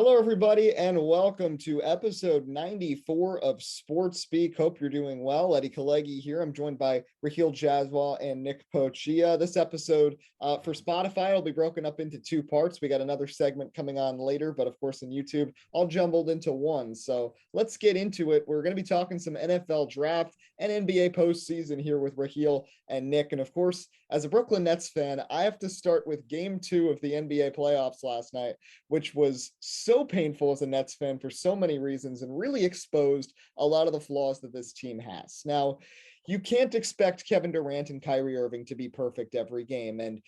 Hello, everybody, and welcome to episode 94 of Sports Speak. Hope you're doing well. Eddie Kalegi here. I'm joined by Rahill, Jaiswal, and Nick Pocchia. This episode for Spotify will be broken up into two parts. We got another segment coming on later, but of course in YouTube, all jumbled into one. So let's get into it. We're going to be talking some NFL draft and NBA postseason here with Rahill and Nick. And of course, as a Brooklyn Nets fan, I have to start with game 2 of the NBA playoffs last night, which was so painful as a Nets fan for so many reasons and really exposed a lot of the flaws that this team has. Now, you can't expect Kevin Durant and Kyrie Irving to be perfect every game. And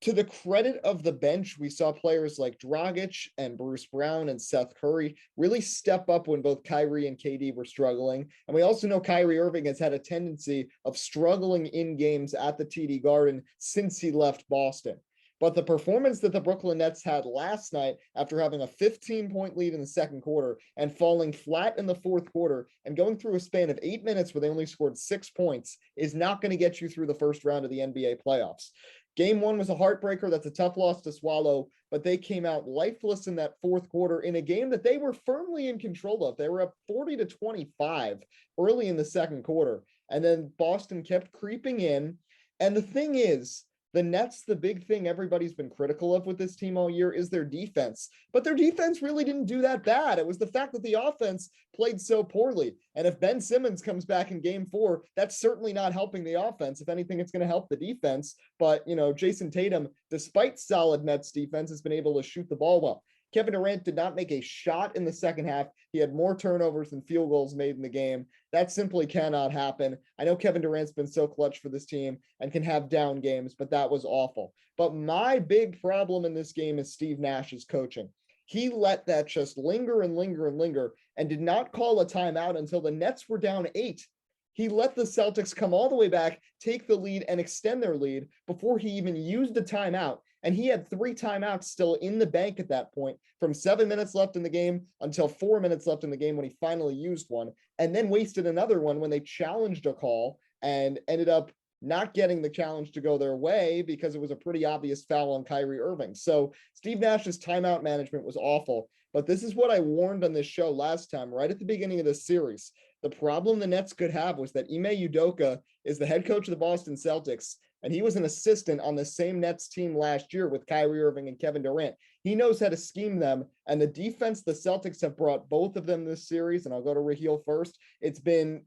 to the credit of the bench, we saw players like Dragic and Bruce Brown and Seth Curry really step up when both Kyrie and KD were struggling. And we also know Kyrie Irving has had a tendency of struggling in games at the TD Garden since he left Boston. But the performance that the Brooklyn Nets had last night after having a 15-point lead in the second quarter and falling flat in the fourth quarter and going through a span of 8 minutes where they only scored 6 points is not going to get you through the first round of the NBA playoffs. Game 1 was a heartbreaker. That's a tough loss to swallow, but they came out lifeless in that fourth quarter in a game that they were firmly in control of. They were up 40-25 early in the second quarter, and then Boston kept creeping in. And the thing is, the Nets, the big thing everybody's been critical of with this team all year is their defense. But their defense really didn't do that bad. It was the fact that the offense played so poorly. And if Ben Simmons comes back in game 4, that's certainly not helping the offense. If anything, it's going to help the defense. But, Jason Tatum, despite solid Nets defense, has been able to shoot the ball well. Kevin Durant did not make a shot in the second half. He had more turnovers than field goals made in the game. That simply cannot happen. I know Kevin Durant's been so clutch for this team and can have down games, but that was awful. But my big problem in this game is Steve Nash's coaching. He let that just linger and linger and linger and did not call a timeout until the Nets were down 8. He let the Celtics come all the way back, take the lead, and extend their lead before he even used a timeout. And he had 3 timeouts still in the bank at that point, from 7 minutes left in the game until 4 minutes left in the game when he finally used one, and then wasted another one when they challenged a call and ended up not getting the challenge to go their way because it was a pretty obvious foul on Kyrie Irving. So Steve Nash's timeout management was awful. But this is what I warned on this show last time, right at the beginning of this series. The problem the Nets could have was that Ime Udoka is the head coach of the Boston Celtics, and he was an assistant on the same Nets team last year with Kyrie Irving and Kevin Durant. He knows how to scheme them, and the defense the Celtics have brought both of them this series, and I'll go to Rahill first. It's been,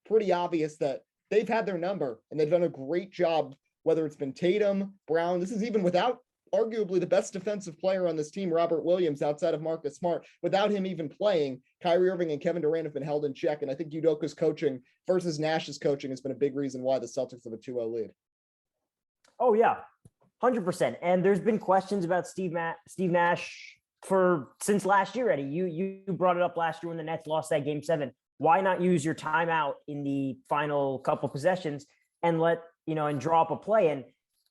pretty obvious that they've had their number, and they've done a great job, whether it's been Tatum, Brown. This is even without arguably the best defensive player on this team, Robert Williams, outside of Marcus Smart. Without him even playing, Kyrie Irving and Kevin Durant have been held in check, and I think Udoka's coaching versus Nash's coaching has been a big reason why the Celtics have a 2-0 lead. Oh, yeah, 100%. And there's been questions about Steve Nash since last year, Eddie. You brought it up last year when the Nets lost that game 7. Why not use your timeout in the final couple possessions and and draw up a play? And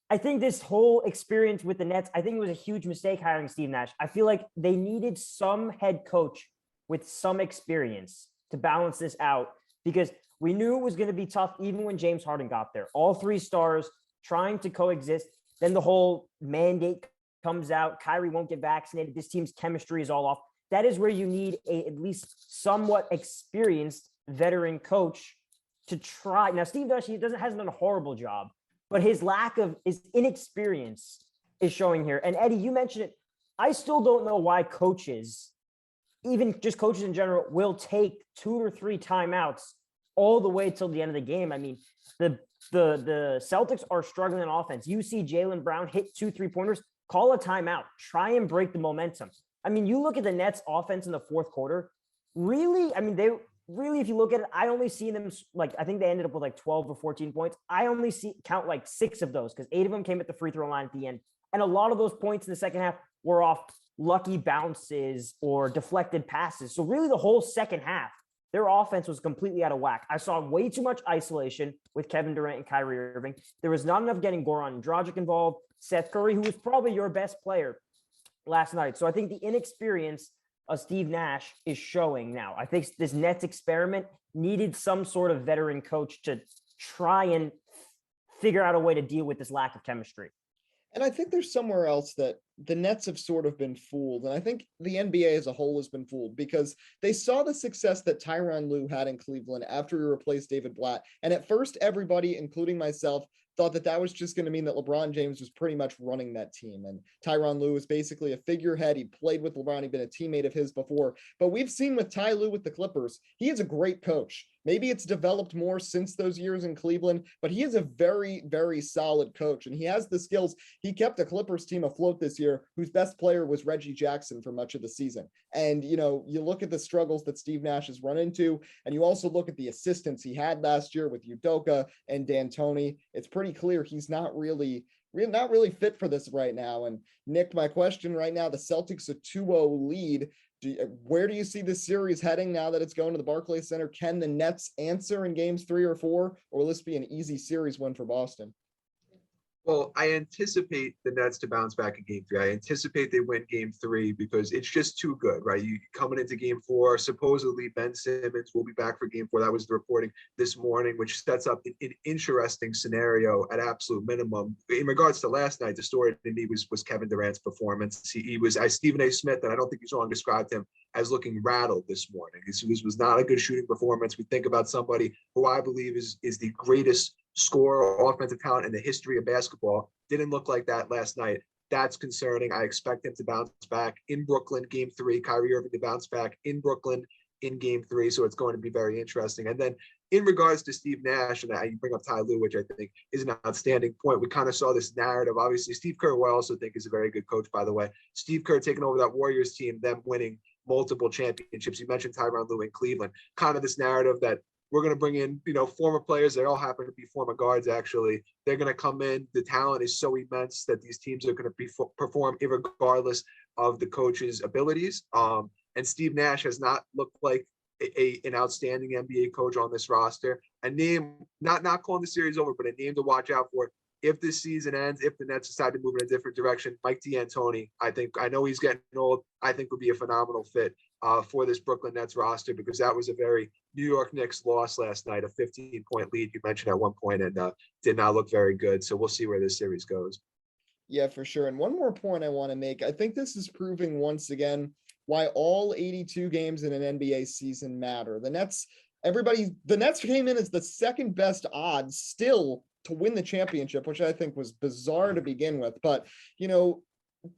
I think this whole experience with the Nets, I think it was a huge mistake hiring Steve Nash. I feel like they needed some head coach with some experience to balance this out because we knew it was going to be tough even when James Harden got there. All 3 stars trying to coexist. Then the whole mandate comes out. Kyrie won't get vaccinated. This team's chemistry is all off. That is where you need at least somewhat experienced veteran coach to try. Now, Steve Nash, hasn't done a horrible job, but his inexperience is showing here. And Eddie, you mentioned it. I still don't know why coaches, even just coaches in general, will take 2 or 3 timeouts all the way till the end of the game. I mean, the Celtics are struggling on offense. You see Jaylen Brown hit 2 3-pointers, call a timeout, try and break the momentum. I mean, you look at the Nets offense in the fourth quarter, really, I mean, if you look at it, I only see them, I think they ended up with 12 or 14 points. I only count 6 of those because 8 of them came at the free throw line at the end. And a lot of those points in the second half were off lucky bounces or deflected passes. So really the whole second half, their offense was completely out of whack. I saw way too much isolation with Kevin Durant and Kyrie Irving. There was not enough getting Goran Dragic involved. Seth Curry, who was probably your best player last night. So I think the inexperience of Steve Nash is showing now. I think this Nets experiment needed some sort of veteran coach to try and figure out a way to deal with this lack of chemistry. And I think there's somewhere else that the Nets have sort of been fooled. And I think the NBA as a whole has been fooled because they saw the success that Tyronn Lue had in Cleveland after he replaced David Blatt. And at first, everybody, including myself, thought that that was just going to mean that LeBron James was pretty much running that team. And Tyronn Lue was basically a figurehead. He played with LeBron. He'd been a teammate of his before. But we've seen with Ty Lue with the Clippers, he is a great coach. Maybe it's developed more since those years in Cleveland, but he is a very, very solid coach. And he has the skills. He kept the Clippers team afloat this year, whose best player was Reggie Jackson for much of the season. And, you know, you look at the struggles that Steve Nash has run into, and you also look at the assistants he had last year with Udoka and D'Antoni. It's pretty clear he's not really fit for this right now. And Nick, my question right now, the Celtics a 2-0 lead. Where do you see this series heading now that it's going to the Barclays Center? Can the Nets answer in games 3 or 4, or will this be an easy series win for Boston? Well, I anticipate the Nets to bounce back in game 3. I anticipate they win game 3 because it's just too good, right? You coming into game 4, supposedly Ben Simmons will be back for game 4. That was the reporting this morning, which sets up an interesting scenario at absolute minimum. In regards to last night, the story to me was Kevin Durant's performance. He was, as Stephen A. Smith, and I don't think he's wrong, described him as looking rattled this morning. This was not a good shooting performance. We think about somebody who I believe is the greatest scorer or offensive talent in the history of basketball. Didn't look like that last night. That's concerning. I expect him to bounce back in Brooklyn, game 3. Kyrie Irving to bounce back in Brooklyn in game 3. So it's going to be very interesting. And then in regards to Steve Nash, and you bring up Ty Lue, which I think is an outstanding point. We kind of saw this narrative. Obviously, Steve Kerr, who I also think is a very good coach, by the way. Steve Kerr taking over that Warriors team, them winning multiple championships. You mentioned Tyronn Lue in Cleveland. Kind of this narrative that we're going to bring in, former players. They all happen to be former guards, actually. They're going to come in. The talent is so immense that these teams are going to perform regardless of the coach's abilities. And Steve Nash has not looked like an outstanding NBA coach on this roster. A name, not calling the series over, but a name to watch out for if this season ends, if the Nets decide to move in a different direction. Mike D'Antoni, I know he's getting old. I think would be a phenomenal fit for this Brooklyn Nets roster, because that was a very New York Knicks loss last night, a 15-point lead you mentioned at one point, and did not look very good. So we'll see where this series goes. Yeah, for sure. And one more point I want to make. I think this is proving once again why all 82 games in an NBA season matter. The Nets came in as the second best odds still to win the championship, which I think was bizarre to begin with. But,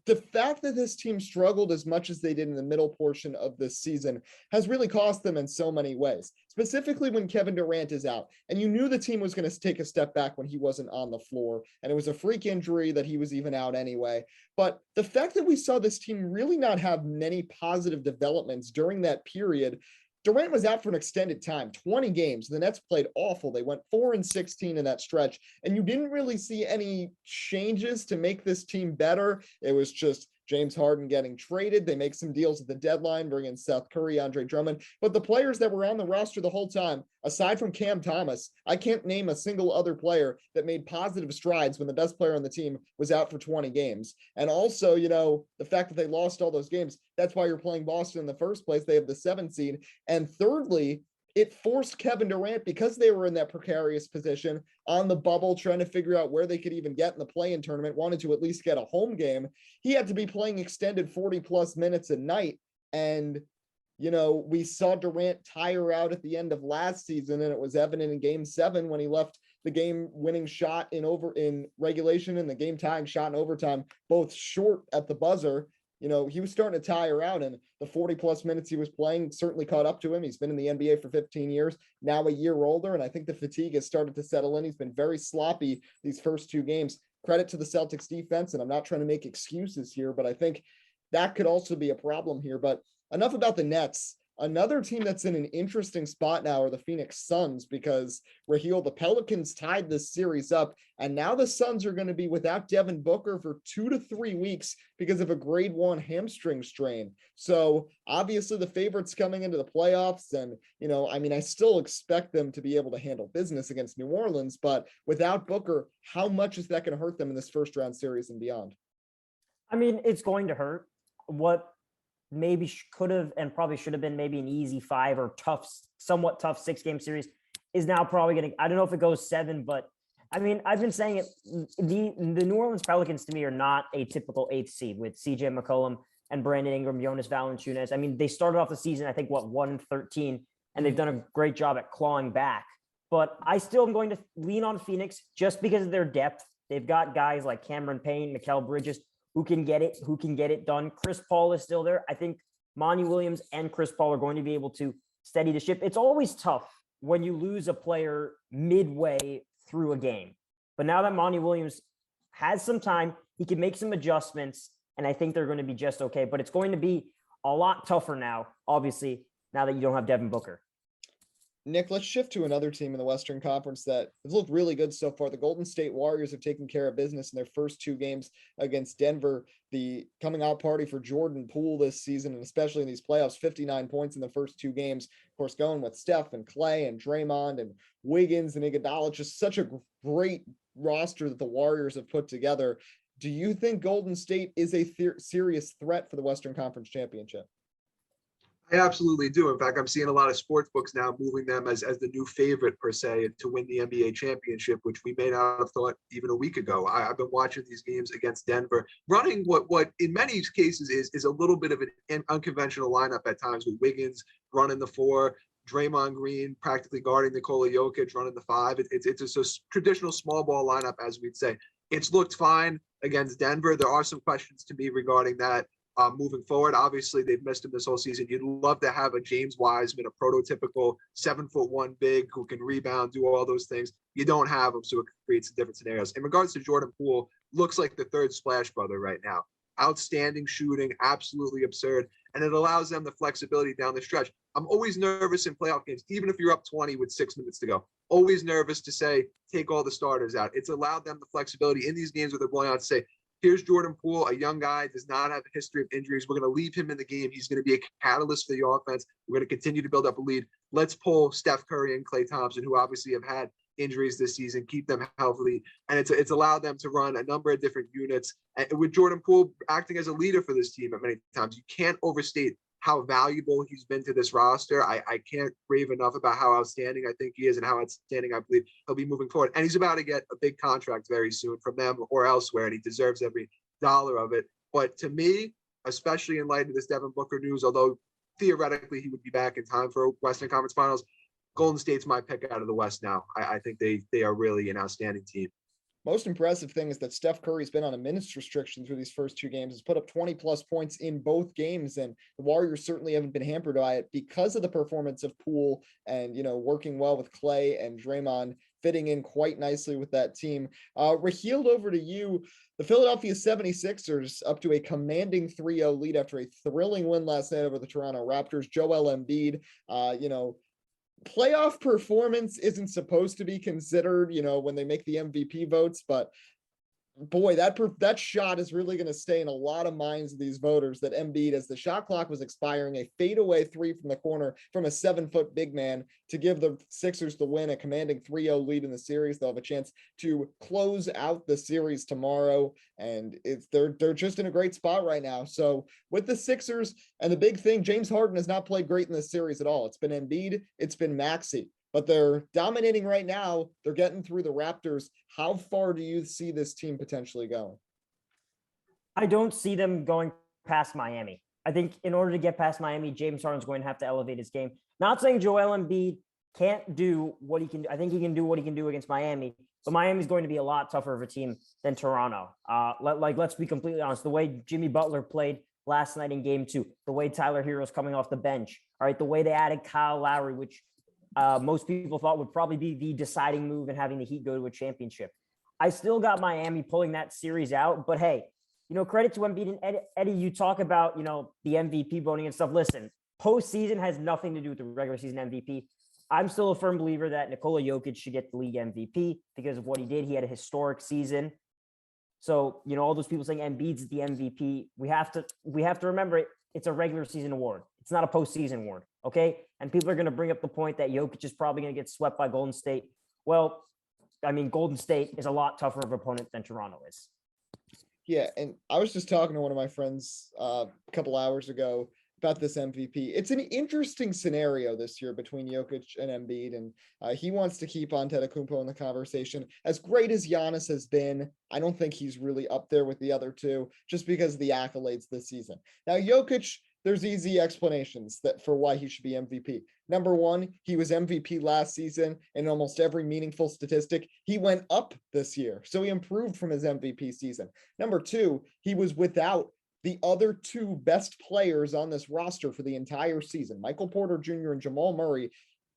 the fact that this team struggled as much as they did in the middle portion of this season has really cost them in so many ways, specifically when Kevin Durant is out. And you knew the team was going to take a step back when he wasn't on the floor. And it was a freak injury that he was even out anyway. But the fact that we saw this team really not have many positive developments during that period. Durant was out for an extended time, 20 games. The Nets played awful. They went 4-16 in that stretch, and you didn't really see any changes to make this team better. It was just James Harden getting traded. They make some deals at the deadline, bring in Seth Curry, Andre Drummond. But the players that were on the roster the whole time, aside from Cam Thomas, I can't name a single other player that made positive strides when the best player on the team was out for 20 games. And also, the fact that they lost all those games, that's why you're playing Boston in the first place. They have the 7th seed. And thirdly, it forced Kevin Durant, because they were in that precarious position on the bubble, trying to figure out where they could even get in the play-in tournament, wanted to at least get a home game. He had to be playing extended 40-plus minutes a night. And, we saw Durant tire out at the end of last season, and it was evident in game 7 when he left the game-winning shot in regulation and the game-tying shot in overtime, both short at the buzzer. He was starting to tire out, and the 40-plus minutes he was playing certainly caught up to him. He's been in the NBA for 15 years, now a year older, and I think the fatigue has started to settle in. He's been very sloppy these first 2 games. Credit to the Celtics defense, and I'm not trying to make excuses here, but I think that could also be a problem here. But enough about the Nets. Another team that's in an interesting spot now are the Phoenix Suns, because Rahill, the Pelicans tied this series up, and now the Suns are going to be without Devin Booker for 2 to 3 weeks because of a grade 1 hamstring strain. So obviously the favorites coming into the playoffs, and, I still expect them to be able to handle business against New Orleans, but without Booker, how much is that going to hurt them in this first round series and beyond? It's going to hurt. What maybe could have and probably should have been maybe an easy 5 or somewhat tough 6-game series is now probably I don't know if it goes 7, but I mean, I've been saying it. The New Orleans Pelicans to me are not a typical eighth seed with CJ McCollum and Brandon Ingram, Jonas Valanciunas. I mean, they started off the season, I think, 1-13, and they've done a great job at clawing back. But I still am going to lean on Phoenix just because of their depth. They've got guys like Cameron Payne, Mikal Bridges, who can get it done. Chris Paul is still there. I think Monty Williams and Chris Paul are going to be able to steady the ship. It's always tough when you lose a player midway through a game. But now that Monty Williams has some time, he can make some adjustments, and I think they're going to be just okay. But it's going to be a lot tougher now, obviously, now that you don't have Devin Booker. Nick, let's shift to another team in the Western Conference that has looked really good so far. The Golden State Warriors have taken care of business in their first two games against Denver. The coming out party for Jordan Poole this season, and especially in these playoffs, 59 points in the first two games. Of course, going with Steph and Clay and Draymond and Wiggins and Iguodala, just such a great roster that the Warriors have put together. Do you think Golden State is a serious threat for the Western Conference Championship? I absolutely do. In fact, I'm seeing a lot of sports books now moving them as the new favorite per se to win the NBA championship, which we may not have thought even a week ago. I've been watching these games against Denver, running what in many cases is a little bit of an unconventional lineup at times, with Wiggins running the four, Draymond Green practically guarding Nikola Jokic running the five. It's a traditional small ball lineup, as we'd say. It's looked fine against Denver. There are some questions to me regarding that. Moving forward, obviously they've missed him this whole season. You'd love to have a James Wiseman, a prototypical 7'1" big who can rebound, do all those things. You don't have him, so it creates different scenarios. In regards to Jordan Poole, looks like the third Splash Brother right now. Outstanding shooting, absolutely absurd, and it allows them the flexibility down the stretch. I'm always nervous in playoff games, even if you're up 20 with 6 minutes to go. Always nervous to say, take all the starters out. It's allowed them the flexibility in these games where they're blowing out to say, here's Jordan Poole, a young guy, does not have a history of injuries. We're going to leave him in the game. He's going to be a catalyst for the offense. We're going to continue to build up a lead. Let's pull Steph Curry and Klay Thompson, who obviously have had injuries this season, keep them healthy. And it's allowed them to run a number of different units. And with Jordan Poole acting as a leader for this team at many times, you can't overstate how valuable he's been to this roster. I can't rave enough about how outstanding I think he is and how outstanding I believe he'll be moving forward. And he's about to get a big contract very soon from them or elsewhere, and he deserves every dollar of it. But to me, especially in light of this Devin Booker news, although theoretically he would be back in time for Western Conference Finals, Golden State's my pick out of the West now. I think they are really an outstanding team. Most impressive thing is that Steph Curry's been on a minutes restriction through these first two games. Has put up 20 plus points in both games, and the Warriors certainly haven't been hampered by it because of the performance of Poole and, working well with Clay and Draymond, fitting in quite nicely with that team. Rahill, over to you. The Philadelphia 76ers up to a commanding 3-0 lead after a thrilling win last night over the Toronto Raptors. Joel Embiid, playoff performance isn't supposed to be considered, when they make the MVP votes, but boy, that shot is really going to stay in a lot of minds of these voters, that Embiid, as the shot clock was expiring, a fadeaway three from the corner from a 7-foot big man to give the Sixers the win, a commanding 3-0 lead in the series. They'll have a chance to close out the series tomorrow, and they're just in a great spot right now. So with the Sixers, and the big thing, James Harden has not played great in this series at all. It's been Embiid, it's been Maxey. But they're dominating right now. They're getting through the Raptors. How far do you see this team potentially going? I don't see them going past Miami. I think in order to get past Miami, James Harden's going to have to elevate his game. Not saying Joel Embiid can't do what he can do. I think he can do what he can do against Miami, but Miami's going to be a lot tougher of a team than Toronto. Let's be completely honest. The way Jimmy Butler played last night in game 2, the way Tyler Hero's coming off the bench, all right, the way they added Kyle Lowry, which most people thought would probably be the deciding move in having the Heat go to a championship. I still got Miami pulling that series out, but hey, credit to Embiid and Eddie. You talk about, the MVP voting and stuff. Listen, postseason has nothing to do with the regular season MVP. I'm still a firm believer that Nikola Jokic should get the league MVP because of what he did. He had a historic season. So, all those people saying Embiid's the MVP, we have to remember it's a regular season award. It's not a postseason award. Okay. And people are going to bring up the point that Jokic is probably going to get swept by Golden State. Well, I mean, Golden State is a lot tougher of an opponent than Toronto is. Yeah. And I was just talking to one of my friends a couple hours ago, about this MVP. It's an interesting scenario this year between Jokic and Embiid, and he wants to keep Antetokounmpo in the conversation. As great as Giannis has been, I don't think he's really up there with the other two just because of the accolades this season. Now, Jokic, there's easy explanations for why he should be MVP. Number one, he was MVP last season in almost every meaningful statistic. He went up this year, so he improved from his MVP season. Number two, he was without the other two best players on this roster for the entire season, Michael Porter Jr. and Jamal Murray,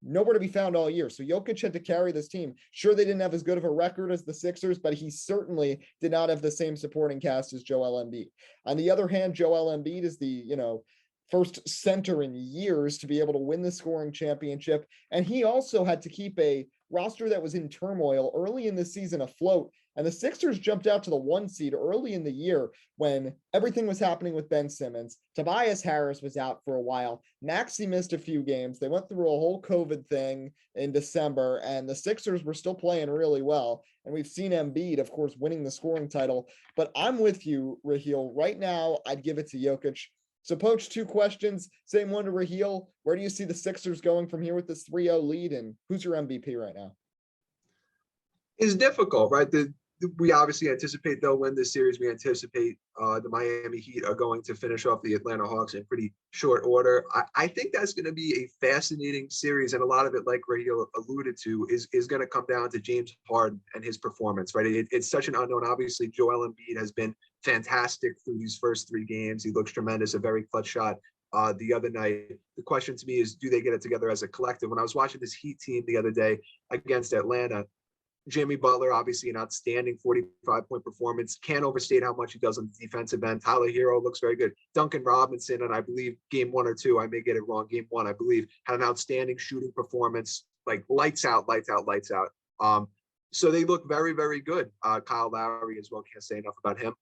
nowhere to be found all year. So Jokic had to carry this team. Sure, they didn't have as good of a record as the Sixers, but he certainly did not have the same supporting cast as Joel Embiid. On the other hand, Joel Embiid is the, first center in years to be able to win the scoring championship. And he also had to keep a roster that was in turmoil early in the season afloat. And the Sixers jumped out to the 1 seed early in the year when everything was happening with Ben Simmons. Tobias Harris was out for a while. Maxey missed a few games. They went through a whole COVID thing in December, and the Sixers were still playing really well. And we've seen Embiid, of course, winning the scoring title. But I'm with you, Rahill. Right now, I'd give it to Jokic. So, Poach, 2 questions. Same one to Rahill. Where do you see the Sixers going from here with this 3-0 lead, and who's your MVP right now? It's difficult, right? We obviously anticipate they'll win this series. We anticipate the Miami Heat are going to finish off the Atlanta Hawks in pretty short order. I think that's going to be a fascinating series, and a lot of it, like Rahill alluded to, is going to come down to James Harden and his performance, right? It's such an unknown. Obviously, Joel Embiid has been fantastic through these first 3 games. He looks tremendous, a very clutch shot the other night. The question to me is, do they get it together as a collective? When I was watching this Heat team the other day against Atlanta, Jimmy Butler, obviously an outstanding 45-point performance. Can't overstate how much he does on the defensive end. Tyler Hero looks very good. Duncan Robinson, and I believe game 1 or 2, I may get it wrong, game 1, I believe, had an outstanding shooting performance, like lights out. So they look very, very good. Kyle Lowry as well, can't say enough about him.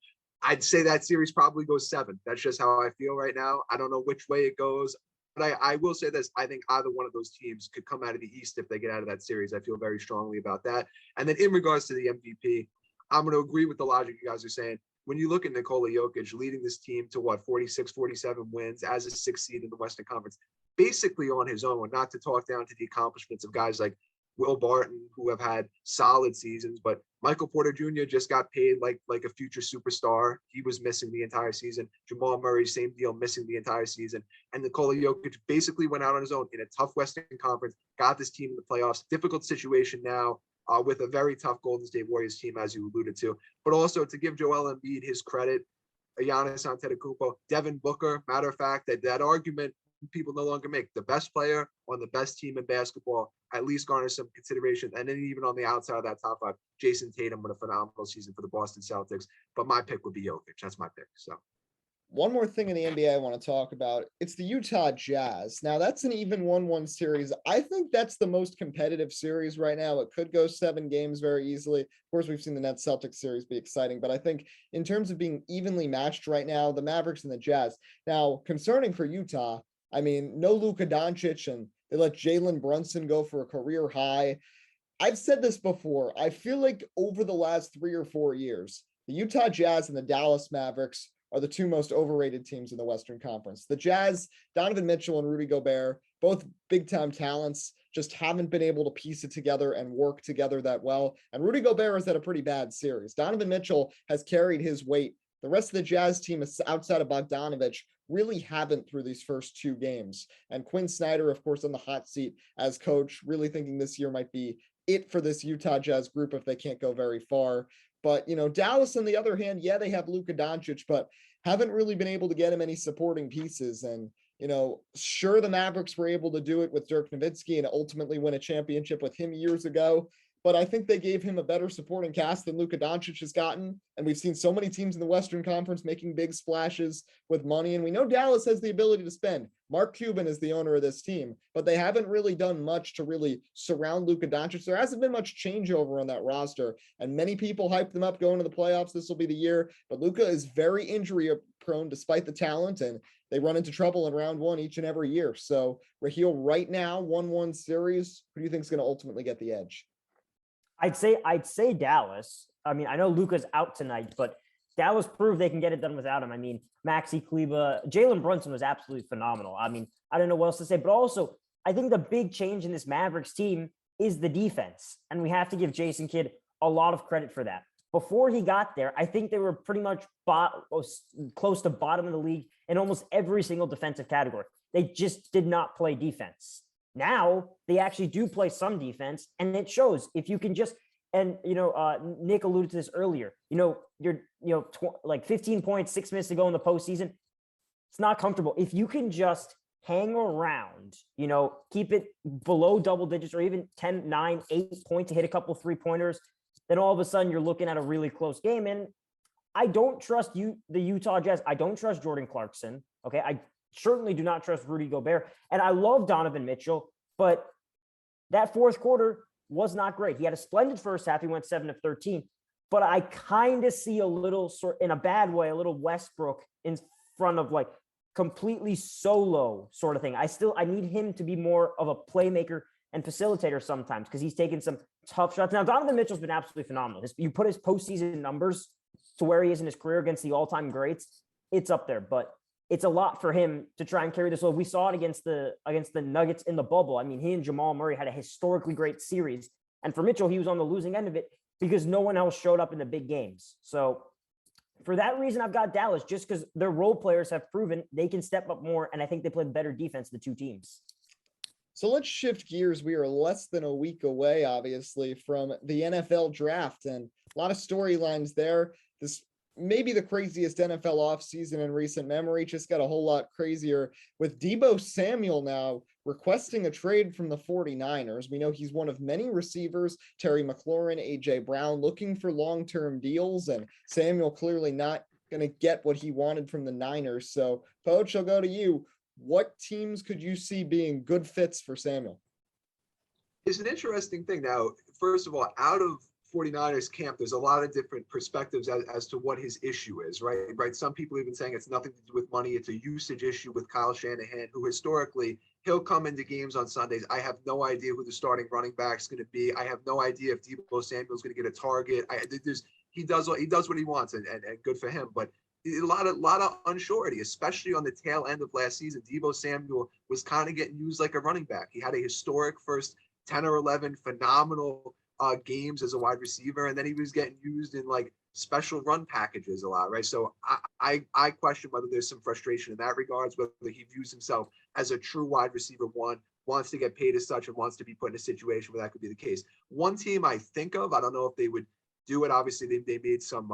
I'd say that series probably goes 7. That's just how I feel right now. I don't know which way it goes. But I will say this, I think either one of those teams could come out of the East if they get out of that series. I feel very strongly about that. And then in regards to the MVP, I'm going to agree with the logic you guys are saying. When you look at Nikola Jokic leading this team to 46, 47 wins as a 6th seed in the Western Conference, basically on his own, not to talk down to the accomplishments of guys like Will Barton, who have had solid seasons, but Michael Porter Jr. just got paid like a future superstar. He was missing the entire season. Jamal Murray, same deal, missing the entire season. And Nikola Jokic basically went out on his own in a tough Western Conference, got this team in the playoffs. Difficult situation now with a very tough Golden State Warriors team, as you alluded to. But also to give Joel Embiid his credit, Giannis Antetokounmpo, Devin Booker, matter of fact, that argument people no longer make. The best player on the best team in basketball at least garner some consideration. And then even on the outside of that top 5, Jason Tatum with a phenomenal season for the Boston Celtics. But my pick would be Jokic. That's my pick. So one more thing in the NBA I want to talk about. It's the Utah Jazz. Now, that's an even 1-1 series. I think that's the most competitive series right now. It could go 7 games very easily. Of course, we've seen the Nets Celtics series be exciting, but I think in terms of being evenly matched right now, the Mavericks and the Jazz. Now, concerning for Utah, I mean, no Luka Doncic, and they let Jalen Brunson go for a career high. I've said this before. I feel like over the last 3 or 4 years, the Utah Jazz and the Dallas Mavericks are the 2 most overrated teams in the Western Conference. The Jazz, Donovan Mitchell and Rudy Gobert, both big-time talents, just haven't been able to piece it together and work together that well. And Rudy Gobert has had a pretty bad series. Donovan Mitchell has carried his weight. The rest of the Jazz team is outside of Bogdanovich really haven't through these first 2 games. And Quinn Snyder, of course, on the hot seat as coach, really thinking this year might be it for this Utah Jazz group if they can't go very far. But, Dallas, on the other hand, yeah, they have Luka Doncic, but haven't really been able to get him any supporting pieces. And, sure, the Mavericks were able to do it with Dirk Nowitzki and ultimately win a championship with him years ago. But I think they gave him a better supporting cast than Luka Doncic has gotten. And we've seen so many teams in the Western Conference making big splashes with money. And we know Dallas has the ability to spend. Mark Cuban is the owner of this team, but they haven't really done much to really surround Luka Doncic. There hasn't been much changeover on that roster. And many people hype them up going to the playoffs. This will be the year. But Luka is very injury prone despite the talent. And they run into trouble in round 1 each and every year. So Rahill, right now, 1-1 series, who do you think is going to ultimately get the edge? I'd say Dallas. I mean, I know Luka's out tonight, but Dallas proved they can get it done without him. I mean, Maxi Kleba, Jalen Brunson was absolutely phenomenal. I mean, I don't know what else to say, but also I think the big change in this Mavericks team is the defense. And we have to give Jason Kidd a lot of credit for that. Before he got there, I think they were pretty much close to bottom of the league in almost every single defensive category. They just did not play defense. Now they actually do play some defense, and it shows. If you can just, and Nick alluded to this earlier, you're like 15 points, 6 minutes to go in the postseason. It's not comfortable. If you can just hang around, keep it below double digits or even 10, 9, 8 points to hit a couple 3-pointers, then all of a sudden you're looking at a really close game. And I don't trust the Utah Jazz. I don't trust Jordan Clarkson. Okay. I certainly do not trust Rudy Gobert. And I love Donovan Mitchell, but that fourth quarter was not great. He had a splendid first half. He went 7 of 13, but I kind of see a little in a bad way, a little Westbrook in front of like completely solo sort of thing. I need him to be more of a playmaker and facilitator sometimes, because he's taken some tough shots. Now, Donovan Mitchell's been absolutely phenomenal. You put his postseason numbers to where he is in his career against the all-time greats, it's up there, but it's a lot for him to try and carry this load. We saw it against the Nuggets in the bubble. I mean, he and Jamal Murray had a historically great series. And for Mitchell, he was on the losing end of it because no one else showed up in the big games. So for that reason, I've got Dallas, just because their role players have proven they can step up more. And I think they play better defense, the two teams. So let's shift gears. We are less than a week away, obviously, from the NFL draft, and a lot of storylines there. This may be the craziest NFL offseason in recent memory. Just got a whole lot crazier with Deebo Samuel now requesting a trade from the 49ers. We know he's one of many receivers, Terry McLaurin, A.J. Brown, looking for long-term deals, and Samuel clearly not going to get what he wanted from the Niners. So, Poach, I'll go to you. What teams could you see being good fits for Samuel? It's an interesting thing. Now, first of all, out of 49ers camp, there's a lot of different perspectives as to what his issue is, right? Some people even saying it's nothing to do with money. It's a usage issue with Kyle Shanahan, who historically, he'll come into games on Sundays. I have no idea who the starting running back is going to be. I have no idea if Deebo Samuel's going to get a target. He does what he wants, and good for him. But a lot of unsurety, especially on the tail end of last season. Deebo Samuel was kind of getting used like a running back. He had a historic first 10 or 11 phenomenal games as a wide receiver, and then he was getting used in like special run packages a lot, right? So I question whether there's some frustration in that regards, whether he views himself as a true wide receiver one, wants to get paid as such, and wants to be put in a situation where that could be the case. One team I think of, I don't know if they would do it. Obviously, they made some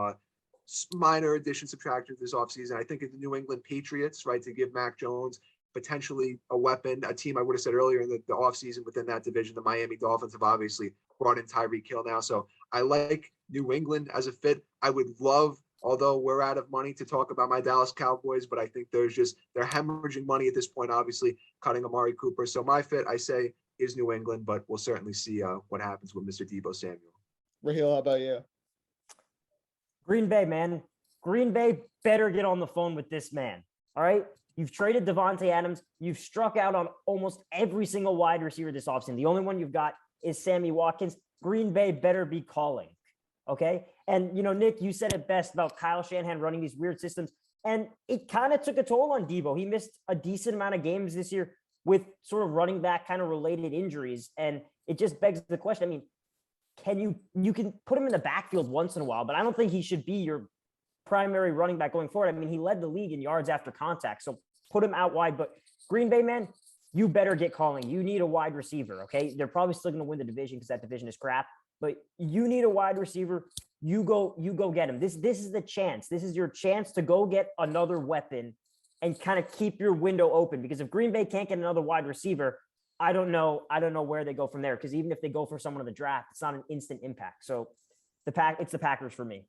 minor addition subtractions this offseason. I think of the New England Patriots, right, to give Mac Jones potentially a weapon. A team I would have said earlier in the offseason within that division, the Miami Dolphins have obviously brought in Tyreek Hill now. So I like New England as a fit. I would love, although we're out of money to talk about my Dallas Cowboys, but I think they're hemorrhaging money at this point, obviously cutting Amari Cooper. So my fit, I say, is New England, but we'll certainly see what happens with Mr. Deebo Samuel. Rahill, how about you? Green Bay, man. Green Bay better get on the phone with this man. All right. You've traded Devontae Adams. You've struck out on almost every single wide receiver this offseason. The only one you've got is Sammy Watkins. Green Bay better be calling. Okay. And, Nick, you said it best about Kyle Shanahan running these weird systems. And it kind of took a toll on Deebo. He missed a decent amount of games this year with sort of running back kind of related injuries. And it just begs the question. I mean, you can put him in the backfield once in a while, but I don't think he should be your primary running back going forward. I mean, he led the league in yards after contact, so put him out wide. But Green Bay, man, you better get calling. You need a wide receiver, okay? They're probably still going to win the division because that division is crap, but you need a wide receiver. You go get him. This is the chance. This is your chance to go get another weapon and kind of keep your window open, because if Green Bay can't get another wide receiver, I don't know where they go from there, because even if they go for someone in the draft, it's not an instant impact. So it's the Packers for me.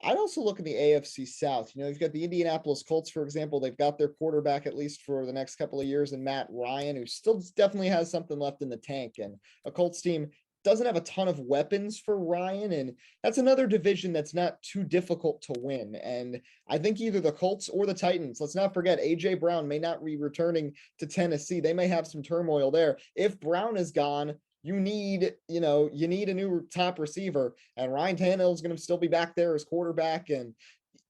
I'd also look in the AFC South. You've got the Indianapolis Colts, for example. They've got their quarterback, at least for the next couple of years, and Matt Ryan, who still definitely has something left in the tank. And a Colts team doesn't have a ton of weapons for Ryan, and that's another division that's not too difficult to win. And I think either the Colts or the Titans, let's not forget, A.J. Brown may not be returning to Tennessee. They may have some turmoil there. If Brown is gone, you need a new top receiver, and Ryan Tannehill is going to still be back there as quarterback. And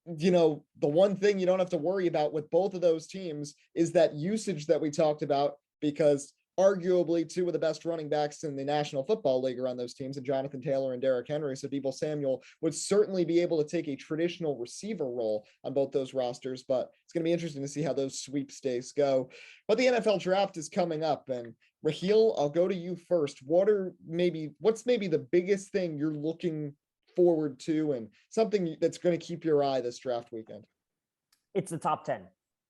the one thing you don't have to worry about with both of those teams is that usage that we talked about, because arguably two of the best running backs in the National Football League are on those teams, and Jonathan Taylor and Derrick Henry. So Deebo Samuel would certainly be able to take a traditional receiver role on both those rosters, but it's going to be interesting to see how those sweepstakes go. But the NFL draft is coming up, and Rahill, I'll go to you first. What's maybe the biggest thing you're looking forward to, and something that's going to keep your eye this draft weekend? It's the top 10.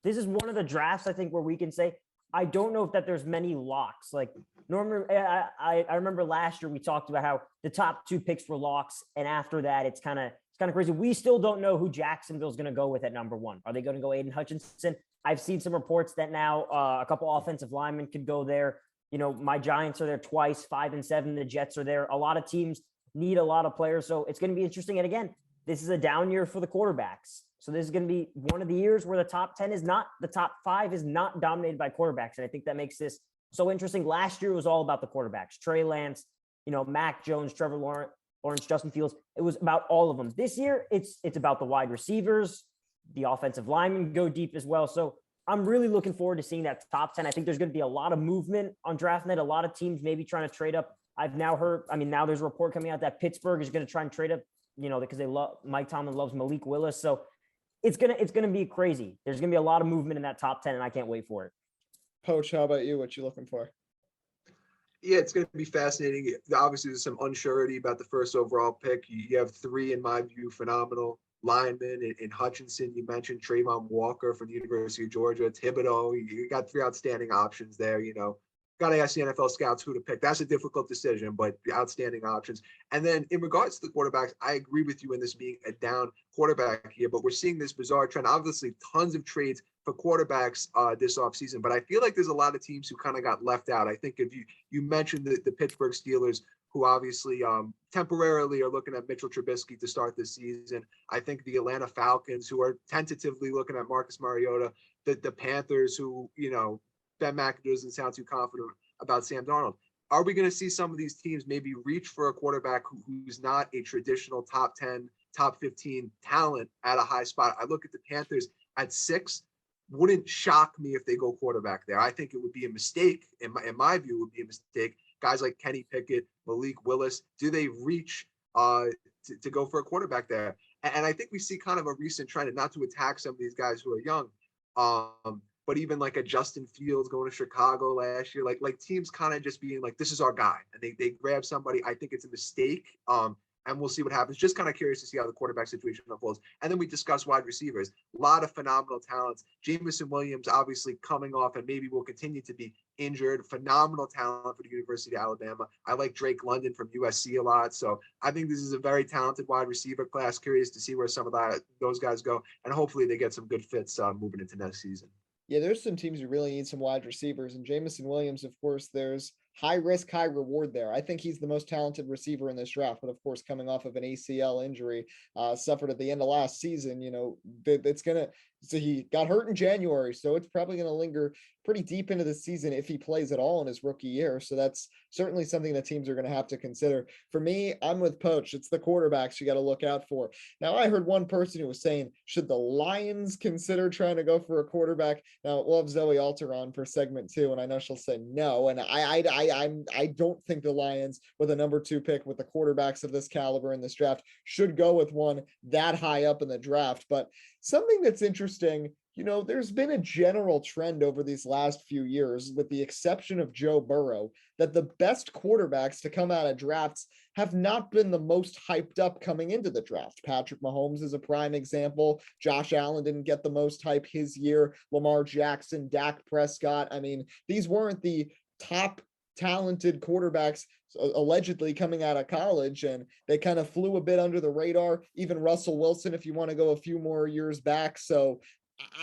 This is one of the drafts, I think, where we can say, I don't know if that there's many locks. Like normally, I remember last year we talked about how the top 2 picks were locks, and after that, it's kind of crazy. We still don't know who Jacksonville's going to go with at number 1. Are they going to go Aiden Hutchinson? I've seen some reports that now a couple offensive linemen could go there. My Giants are there twice, 5 and 7. The Jets are there. A lot of teams need a lot of players, so it's going to be interesting. And again, this is a down year for the quarterbacks. So this is going to be one of the years where the top 10 is not, the top 5 is not dominated by quarterbacks. And I think that makes this so interesting. Last year was all about the quarterbacks, Trey Lance, Mac Jones, Trevor Lawrence, Justin Fields. It was about all of them. This year, it's about the wide receivers, the offensive linemen go deep as well. So I'm really looking forward to seeing that top 10. I think there's going to be a lot of movement on DraftNet. A lot of teams maybe trying to trade up. I've now heard, now there's a report coming out that Pittsburgh is going to try and trade up, because Mike Tomlin loves Malik Willis. So it's gonna be crazy. There's gonna be a lot of movement in that top 10, and I can't wait for it. Poach, how about you? What you looking for? Yeah, it's going to be fascinating. Obviously, there's some unsurety about the first overall pick. You have 3, in my view, phenomenal linemen in Hutchinson. You mentioned Trayvon Walker from the University of Georgia, Thibodeau. You got 3 outstanding options there. Got to ask the NFL scouts who to pick. That's a difficult decision, but outstanding options. And then in regards to the quarterbacks, I agree with you in this being a down quarterback here, but we're seeing this bizarre trend. Obviously, tons of trades for quarterbacks this offseason, but I feel like there's a lot of teams who kind of got left out. I think if you mentioned the Pittsburgh Steelers, who obviously temporarily are looking at Mitchell Trubisky to start this season. I think the Atlanta Falcons, who are tentatively looking at Marcus Mariota, the Panthers, who, Ben McAdoo doesn't sound too confident about Sam Darnold. Are we going to see some of these teams maybe reach for a quarterback who's not a traditional top 10, top 15 talent at a high spot? I look at the Panthers at 6. Wouldn't shock me if they go quarterback there. I think it would be a mistake. In my view, it would be a mistake. Guys like Kenny Pickett, Malik Willis, do they reach to go for a quarterback there? And I think we see kind of a recent trend, and not to attack some of these guys who are young, but even like a Justin Fields going to Chicago last year, like teams kind of just being like, this is our guy. And they grab somebody. I think it's a mistake. And we'll see what happens. Just kind of curious to see how the quarterback situation unfolds. And then we discuss wide receivers. A lot of phenomenal talents. Jameson Williams obviously coming off and maybe will continue to be injured. Phenomenal talent for the University of Alabama. I like Drake London from USC a lot. So I think this is a very talented wide receiver class. Curious to see where some of those guys go. And hopefully they get some good fits moving into next season. Yeah, there's some teams who really need some wide receivers. And Jameson Williams, of course, there's high risk, high reward there. I think he's the most talented receiver in this draft, but of course, coming off of an ACL injury suffered at the end of last season, so he got hurt in January, so it's probably going to linger pretty deep into the season if he plays at all in his rookie year. So that's certainly something that teams are going to have to consider. For me, I'm with Poach. It's the quarterbacks you got to look out for. Now, I heard one person who was saying, should the Lions consider trying to go for a quarterback? Now, we'll have Zoe Alter on for segment 2, and I know she'll say no. And I don't think the Lions, with a number 2 pick with the quarterbacks of this caliber in this draft, should go with one that high up in the draft. But something that's interesting, there's been a general trend over these last few years, with the exception of Joe Burrow, that the best quarterbacks to come out of drafts have not been the most hyped up coming into the draft. Patrick Mahomes is a prime example. Josh Allen didn't get the most hype his year. Lamar Jackson, Dak Prescott. I mean, these weren't the top talented quarterbacks allegedly coming out of college, and they kind of flew a bit under the radar. Even Russell Wilson, if you want to go a few more years back. So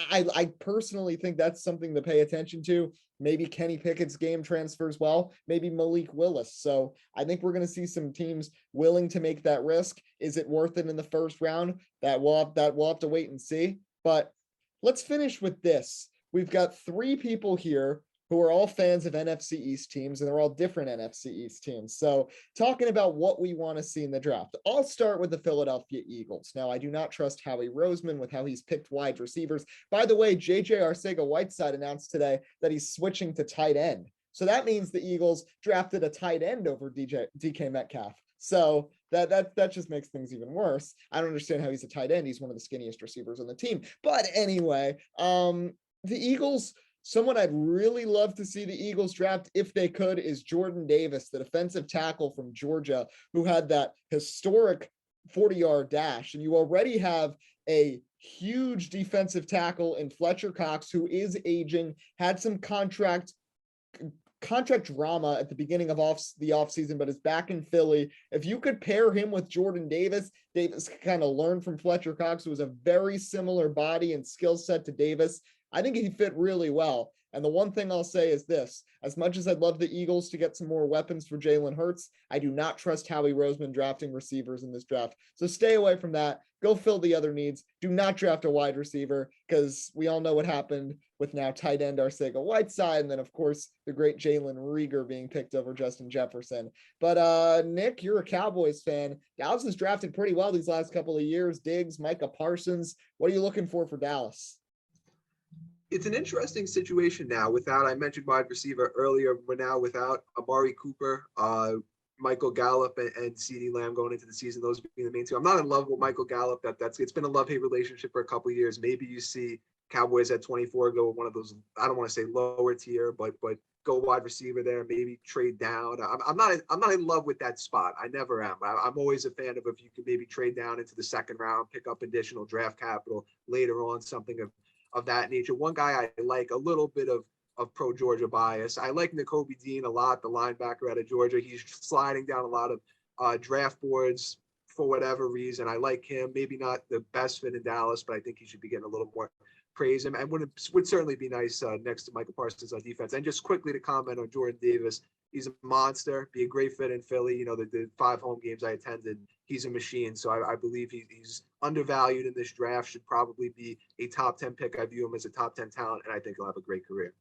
I personally think that's something to pay attention to. Maybe Kenny Pickett's game transfers well, maybe Malik Willis. So I think we're going to see some teams willing to make that risk. Is it worth it in the first round? That we'll have to wait and see. But let's finish with this. We've got 3 people here who are all fans of NFC East teams, and they're all different NFC East teams. So talking about what we want to see in the draft, I'll start with the Philadelphia Eagles. Now, I do not trust Howie Roseman with how he's picked wide receivers. By the way, JJ Arcega-Whiteside announced today that he's switching to tight end. So that means the Eagles drafted a tight end over DK Metcalf. So that just makes things even worse. I don't understand how he's a tight end. He's one of the skinniest receivers on the team. But anyway, the Eagles, someone I'd really love to see the Eagles draft if they could is Jordan Davis, the defensive tackle from Georgia, who had that historic 40-yard dash. And you already have a huge defensive tackle in Fletcher Cox, who is aging, had some contract drama at the beginning of the offseason, but is back in Philly. If you could pair him with Jordan Davis could kind of learn from Fletcher Cox, who was a very similar body and skill set to Davis. I think he fit really well. And the one thing I'll say is this: as much as I'd love the Eagles to get some more weapons for Jalen Hurts, I do not trust Howie Roseman drafting receivers in this draft. So stay away from that. Go fill the other needs. Do not draft a wide receiver, because we all know what happened with now tight end Arcega-Whiteside, and then of course the great Jalen Reagor being picked over Justin Jefferson. But Nick, you're a Cowboys fan. Dallas has drafted pretty well these last couple of years. Diggs, Micah Parsons. What are you looking for Dallas? It's an interesting situation now without, I mentioned wide receiver earlier, we're now without Amari Cooper, Michael Gallup, and CeeDee Lamb going into the season, those being the main two. I'm not in love with Michael Gallup. It's been a love-hate relationship for a couple of years. Maybe you see Cowboys at 24 go with one of those, I don't want to say lower tier, but go wide receiver there, maybe trade down. I'm not in love with that spot. I never am. I'm always a fan of if you could maybe trade down into the second round, pick up additional draft capital later on, something of that nature. One guy I like, a little bit of pro-Georgia bias. I like Nakobe Dean a lot, the linebacker out of Georgia. He's sliding down a lot of draft boards for whatever reason. I like him. Maybe not the best fit in Dallas, but I think he should be getting a little more praise. And would certainly be nice next to Michael Parsons on defense. And just quickly to comment on Jordan Davis, he's a monster, be a great fit in Philly. You know, the 5 home games I attended, he's a machine. So I believe he's undervalued in this draft, should probably be a top 10 pick. I view him as a top 10 talent, and I think he'll have a great career.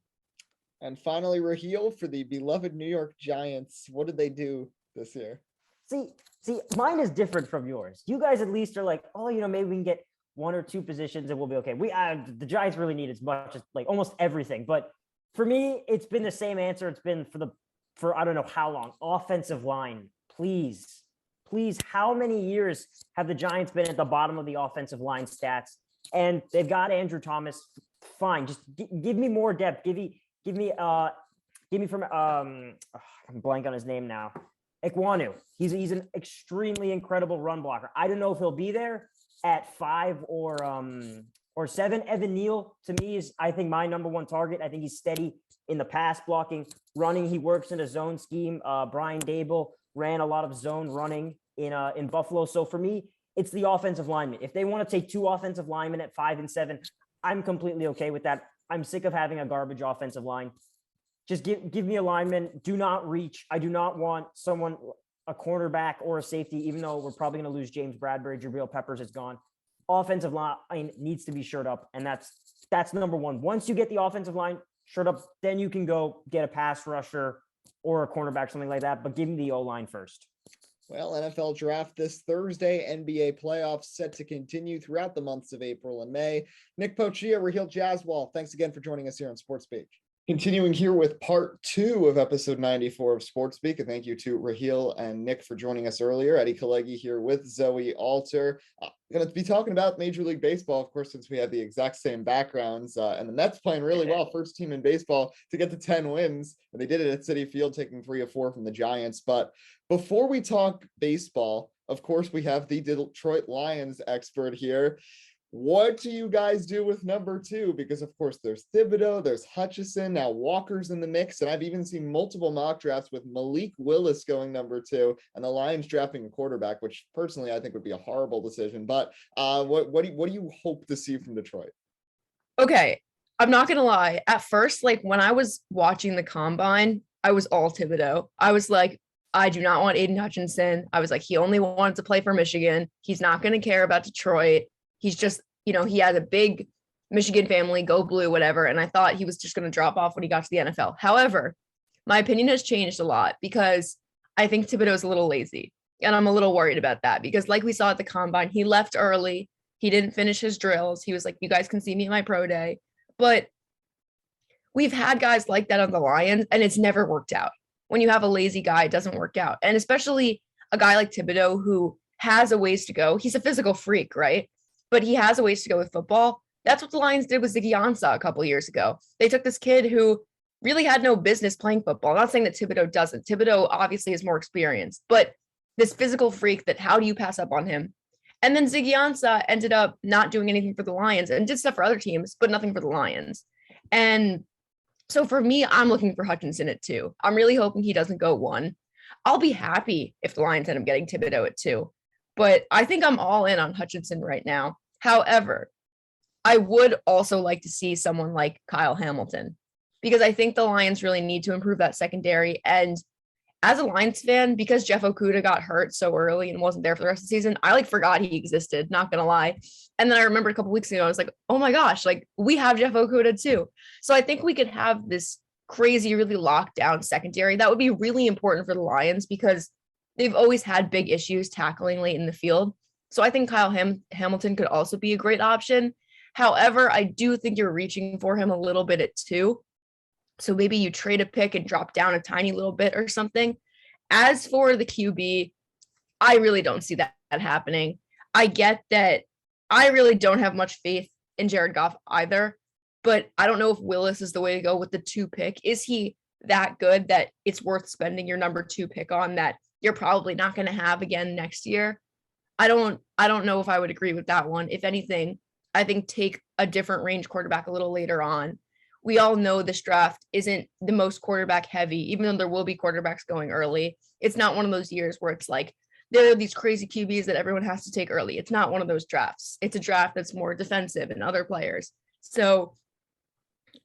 And finally, Rahill, for the beloved New York Giants, what did they do this year? See, mine is different from yours. You guys at least are like, oh, maybe we can get 1 or 2 positions and we'll be okay. The Giants really need as much as like almost everything. But for me, it's been the same answer. It's been for I don't know how long. Offensive line, please. How many years have the Giants been at the bottom of the offensive line stats? And they've got Andrew Thomas. Fine, just give me more depth. Give me from I'm blank on his name now. Ekwonu. He's an extremely incredible run blocker. I don't know if he'll be there at 5 or 7. Evan Neal, to me, is, I think, my number one target. I think he's steady in the pass blocking, running. He works in a zone scheme. Brian Dable ran a lot of zone running in Buffalo. So for me, it's the offensive lineman. If they want to take 2 offensive linemen at 5 and 7, I'm completely okay with that. I'm sick of having a garbage offensive line. Just give me a lineman. Do not reach. I do not want a cornerback or a safety, even though we're probably going to lose James Bradbury. Jabril Peppers is gone. Offensive line needs to be shored up, and that's number one. Once you get the offensive line shored up, then you can go get a pass rusher or a cornerback, something like that. But give me the O-line first. Well, NFL draft this Thursday, NBA playoffs set to continue throughout the months of April and May. Nick Pocchia, Rahill Jaiswal, thanks again for joining us here on Sports Speak. Continuing here with part 2 of episode 94 of Sports Speak, and thank you to Rahill and Nick for joining us earlier. Eddie Kalegi here with Zoe Alter. Going to be talking about Major League Baseball, of course, since we have the exact same backgrounds. And the Mets playing really well, first team in baseball to get to 10 wins. And they did it at Citi Field, taking 3 of 4 from the Giants. But before we talk baseball, of course, we have the Detroit Lions expert here. What do you guys do with number 2? Because, of course, there's Thibodeau, there's Hutchison, now Walker's in the mix, and I've even seen multiple mock drafts with Malik Willis going number 2, and the Lions drafting a quarterback, which personally I think would be a horrible decision. But what do you hope to see from Detroit? Okay, I'm not going to lie. At first, like when I was watching the Combine, I was all Thibodeau. I was like, I do not want Aiden Hutchinson. I was like, he only wanted to play for Michigan. He's not going to care about Detroit. He's just, he had a big Michigan family, go blue, whatever. And I thought he was just going to drop off when he got to the NFL. However, my opinion has changed a lot because I think Thibodeau is a little lazy. And I'm a little worried about that because, like we saw at the combine, he left early. He didn't finish his drills. He was like, you guys can see me at my pro day. But we've had guys like that on the Lions, and it's never worked out. When you have a lazy guy, it doesn't work out. And especially a guy like Thibodeau who has a ways to go. He's a physical freak, right? But he has a ways to go with football. That's what the Lions did with Ziggy Ansah a couple of years ago. They took this kid who really had no business playing football. I'm not saying that Thibodeau doesn't. Thibodeau obviously is more experienced, but this physical freak that how do you pass up on him? And then Ziggy Ansah ended up not doing anything for the Lions and did stuff for other teams, but nothing for the Lions. And so for me, I'm looking for Hutchinson at 2. I'm really hoping he doesn't go 1. I'll be happy if the Lions end up getting Thibodeau at 2, but I think I'm all in on Hutchinson right now. However, I would also like to see someone like Kyle Hamilton because I think the Lions really need to improve that secondary. And as a Lions fan, because Jeff Okudah got hurt so early and wasn't there for the rest of the season, I forgot he existed, not gonna lie. And then I remembered a couple weeks ago, I was like, oh my gosh, we have Jeff Okudah too. So I think we could have this crazy, really locked down secondary. That would be really important for the Lions because they've always had big issues tackling late in the field. So I think Kyle Hamilton could also be a great option. However, I do think you're reaching for him a little bit at 2. So maybe you trade a pick and drop down a tiny little bit or something. As for the QB, I really don't see that happening. I get that I really don't have much faith in Jared Goff either, but I don't know if Willis is the way to go with the 2 pick. Is he that good that it's worth spending your number 2 pick on that you're probably not going to have again next year? I don't know if I would agree with that one. If anything, I think take a different range quarterback a little later on. We all know this draft isn't the most quarterback heavy, even though there will be quarterbacks going early. It's not one of those years where it's like there are these crazy QBs that everyone has to take early. It's not one of those drafts. It's a draft that's more defensive and other players. So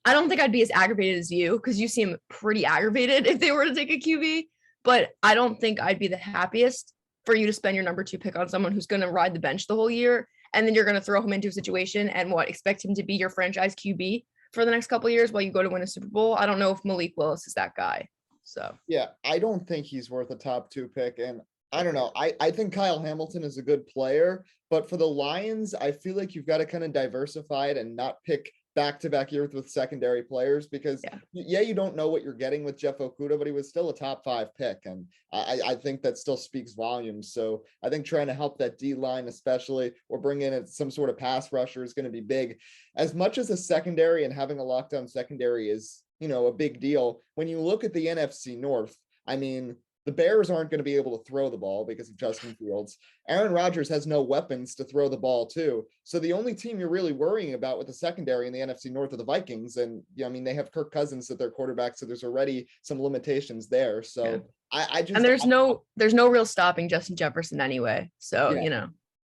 I don't think I'd be as aggravated as you because you seem pretty aggravated if they were to take a QB, but I don't think I'd be the happiest for you to spend your number 2 pick on someone who's going to ride the bench the whole year. And then you're going to throw him into a situation and expect him to be your franchise QB for the next couple of years while you go to win a Super Bowl. I don't know if Malik Willis is that guy. So yeah, I don't think he's worth a top 2 pick. And I don't know. I think Kyle Hamilton is a good player, but for the Lions, I feel like you've got to kind of diversify it and not pick back-to-back years with secondary players because you don't know what you're getting with Jeff Okudah, but he was still a top 5 pick. And I think that still speaks volumes. So I think trying to help that D line, especially, or bring in some sort of pass rusher is going to be big. As much as a secondary and having a lockdown secondary is, a big deal. When you look at the NFC North, I mean, the Bears aren't going to be able to throw the ball because of Justin Fields. Aaron Rodgers has no weapons to throw the ball to. So the only team you're really worrying about with the secondary in the NFC North are the Vikings. And they have Kirk Cousins at their quarterback. So there's already some limitations there. So and there's no real stopping Justin Jefferson anyway. So,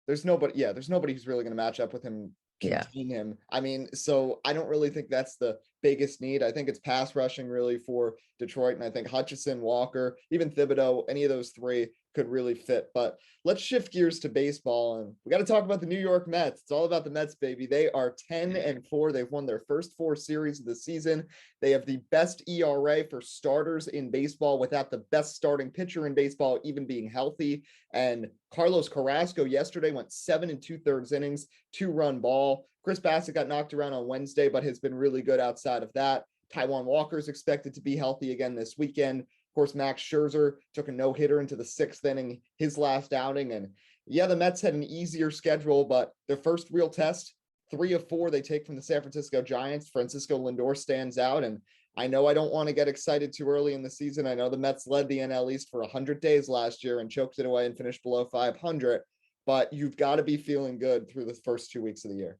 there's nobody who's really going to match up with him. Contain him. I mean, so I don't really think that's the biggest need. I think it's pass rushing really for Detroit. And I think Hutchinson, Walker, even Thibodeau, any of those 3 could really fit. But let's shift gears to baseball. And we got to talk about the New York Mets. It's all about the Mets, baby. They are 10-4. They've won their first 4 series of the season. They have the best ERA for starters in baseball without the best starting pitcher in baseball even being healthy. And Carlos Carrasco yesterday went 7 2/3 innings, 2-run ball. Chris Bassett got knocked around on Wednesday, but has been really good outside of that. Taijuan Walker is expected to be healthy again this weekend. Of course, Max Scherzer took a no-hitter into the 6th inning, his last outing. And the Mets had an easier schedule, but their first real test, 3 of 4 they take from the San Francisco Giants. Francisco Lindor stands out. And I know I don't want to get excited too early in the season. I know the Mets led the NL East for 100 days last year and choked it away and finished below 500. But you've got to be feeling good through the first 2 weeks of the year.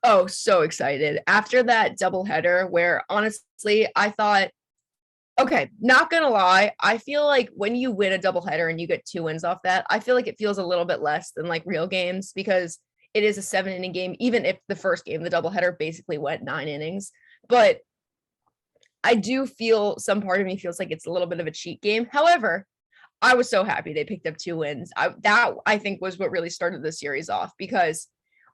Oh, so excited. After that doubleheader where honestly, I thought, okay, not going to lie. I feel like when you win a doubleheader and you get 2 wins off that, I feel like it feels a little bit less than real games because it is a 7-inning game, even if the first game, the doubleheader basically went 9 innings. But I do feel some part of me feels like it's a little bit of a cheat game. However, I was so happy they picked up 2 wins. That I think was what really started the series off because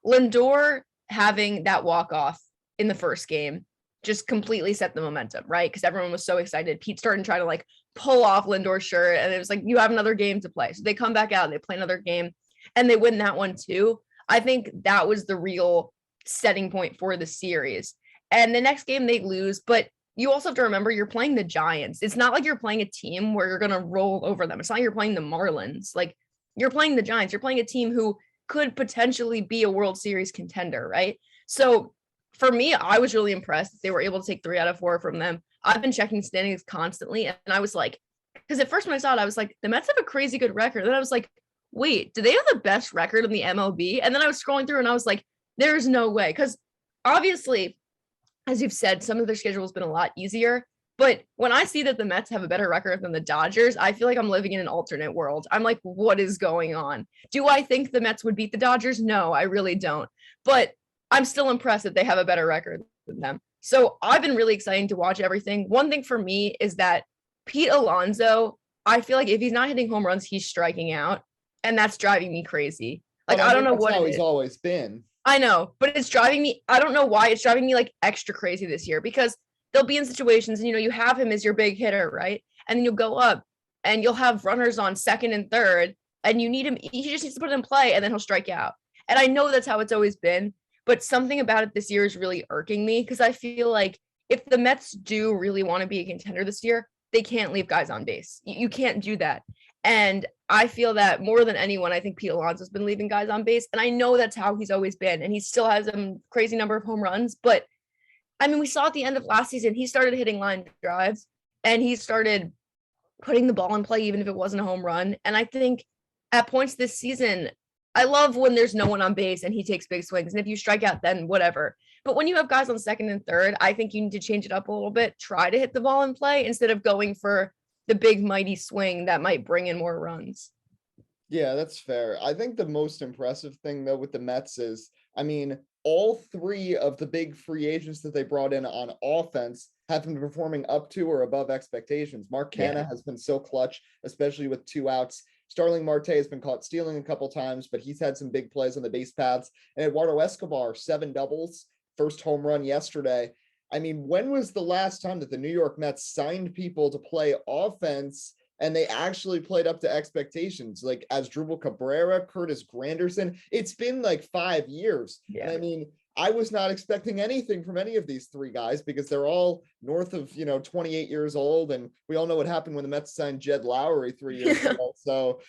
Lindor having that walk-off in the first game just completely set the momentum, right? Because everyone was so excited. Pete started trying to like pull off Lindor's shirt, and it was like, you have another game to play. So they come back out and they play another game, and they win that one too. I think that was the real setting point for the series. And the next game they lose, but you also have to remember you're playing the Giants. It's not like you're playing a team where you're going to roll over them. It's not like you're playing the Marlins. Like, you're playing the Giants. You're playing a team who could potentially be a World Series contender, right? So for me, I was really impressed that they were able to take 3 out of 4 from them. I've been checking standings constantly, and I was like, because at first when I saw it, I was like, the Mets have a crazy good record. Then I was like, wait, do they have the best record in the MLB? And then I was scrolling through and I was like, there's no way. Because obviously, as you've said, some of their schedule has been a lot easier. But when I see that the Mets have a better record than the Dodgers, I feel like I'm living in an alternate world. I'm like, what is going on? Do I think the Mets would beat the Dodgers? No, I really don't. But I'm still impressed that they have a better record than them. So I've been really excited to watch everything. One thing for me is that Pete Alonso, I feel like if he's not hitting home runs, he's striking out. And that's driving me crazy. Like, I don't know what how he's always been. I know, but it's driving me. I don't know why it's driving me like extra crazy this year, because they'll be in situations and, you have him as your big hitter, right? And then you'll go up and you'll have runners on second and third, and you need him. He just needs to put it in play, and then he'll strike out. And I know that's how it's always been, but something about it this year is really irking me, because I feel like if the Mets do really want to be a contender this year, they can't leave guys on base. You can't do that. And I feel that more than anyone, I think Pete Alonso's been leaving guys on base. And I know that's how he's always been. And he still has a crazy number of home runs. But I mean, we saw at the end of last season, he started hitting line drives and he started putting the ball in play, even if it wasn't a home run. And I think at points this season, I love when there's no one on base and he takes big swings. And if you strike out, then whatever. But when you have guys on second and third, I think you need to change it up a little bit. Try to hit the ball in play instead of going for the big mighty swing that might bring in more runs. Yeah, that's fair. I think the most impressive thing though with the Mets is, I mean, all 3 of the big free agents that they brought in on offense have been performing up to or above expectations. Mark Canha has been so clutch, especially with 2 outs. Starling Marte has been caught stealing a couple times, but he's had some big plays on the base paths. And Eduardo Escobar, 7 doubles, first home run yesterday. I mean, when was the last time that the New York Mets signed people to play offense and they actually played up to expectations? Like Asdrubal Cabrera, Curtis Granderson, it's been like 5 years. Yeah. And I mean, I was not expecting anything from any of these 3 guys because they're all north of, 28 years old. And we all know what happened when the Mets signed Jed Lowry 3 years ago. So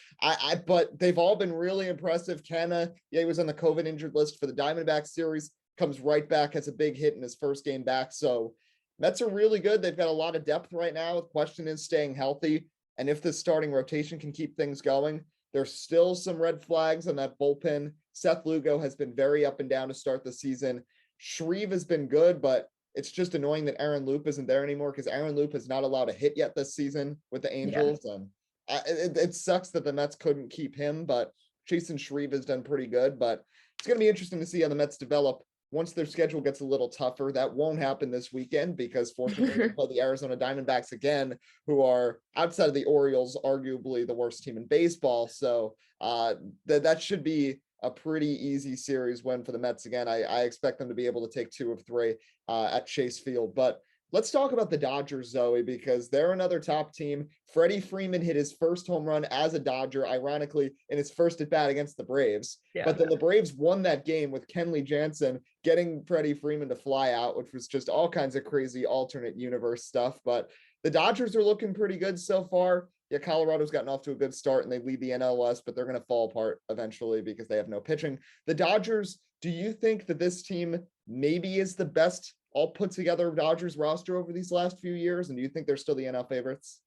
but they've all been really impressive. Canha, he was on the COVID injured list for the Diamondbacks series, comes right back, has a big hit in his first game back. So Mets are really good. They've got a lot of depth right now. The question is staying healthy. And if the starting rotation can keep things going, there's still some red flags on that bullpen. Seth Lugo has been very up and down to start the season. Shreve has been good, but it's just annoying that Aaron Loop isn't there anymore because Aaron Loop is not allowed to hit yet this season with the Angels. Yeah. And it sucks that the Mets couldn't keep him, but Jason Shreve has done pretty good. But it's going to be interesting to see how the Mets develop once their schedule gets a little tougher. That won't happen this weekend because fortunately they play the Arizona Diamondbacks again, who are outside of the Orioles, arguably the worst team in baseball. So that should be a pretty easy series win for the Mets again. I expect them to be able to take 2 of 3 at Chase Field. But let's talk about the Dodgers, Zoe, because they're another top team. Freddie Freeman hit his first home run as a Dodger, ironically, in his first at bat against the Braves. Yeah. But then the Braves won that game with Kenley Jansen getting Freddie Freeman to fly out, which was just all kinds of crazy alternate universe stuff. But the Dodgers are looking pretty good so far. Yeah, Colorado's gotten off to a good start and they lead the NL West, but they're going to fall apart eventually because they have no pitching. The Dodgers, do you think that this team maybe is the best all put together Dodgers roster over these last few years? And do you think they're still the NL favorites?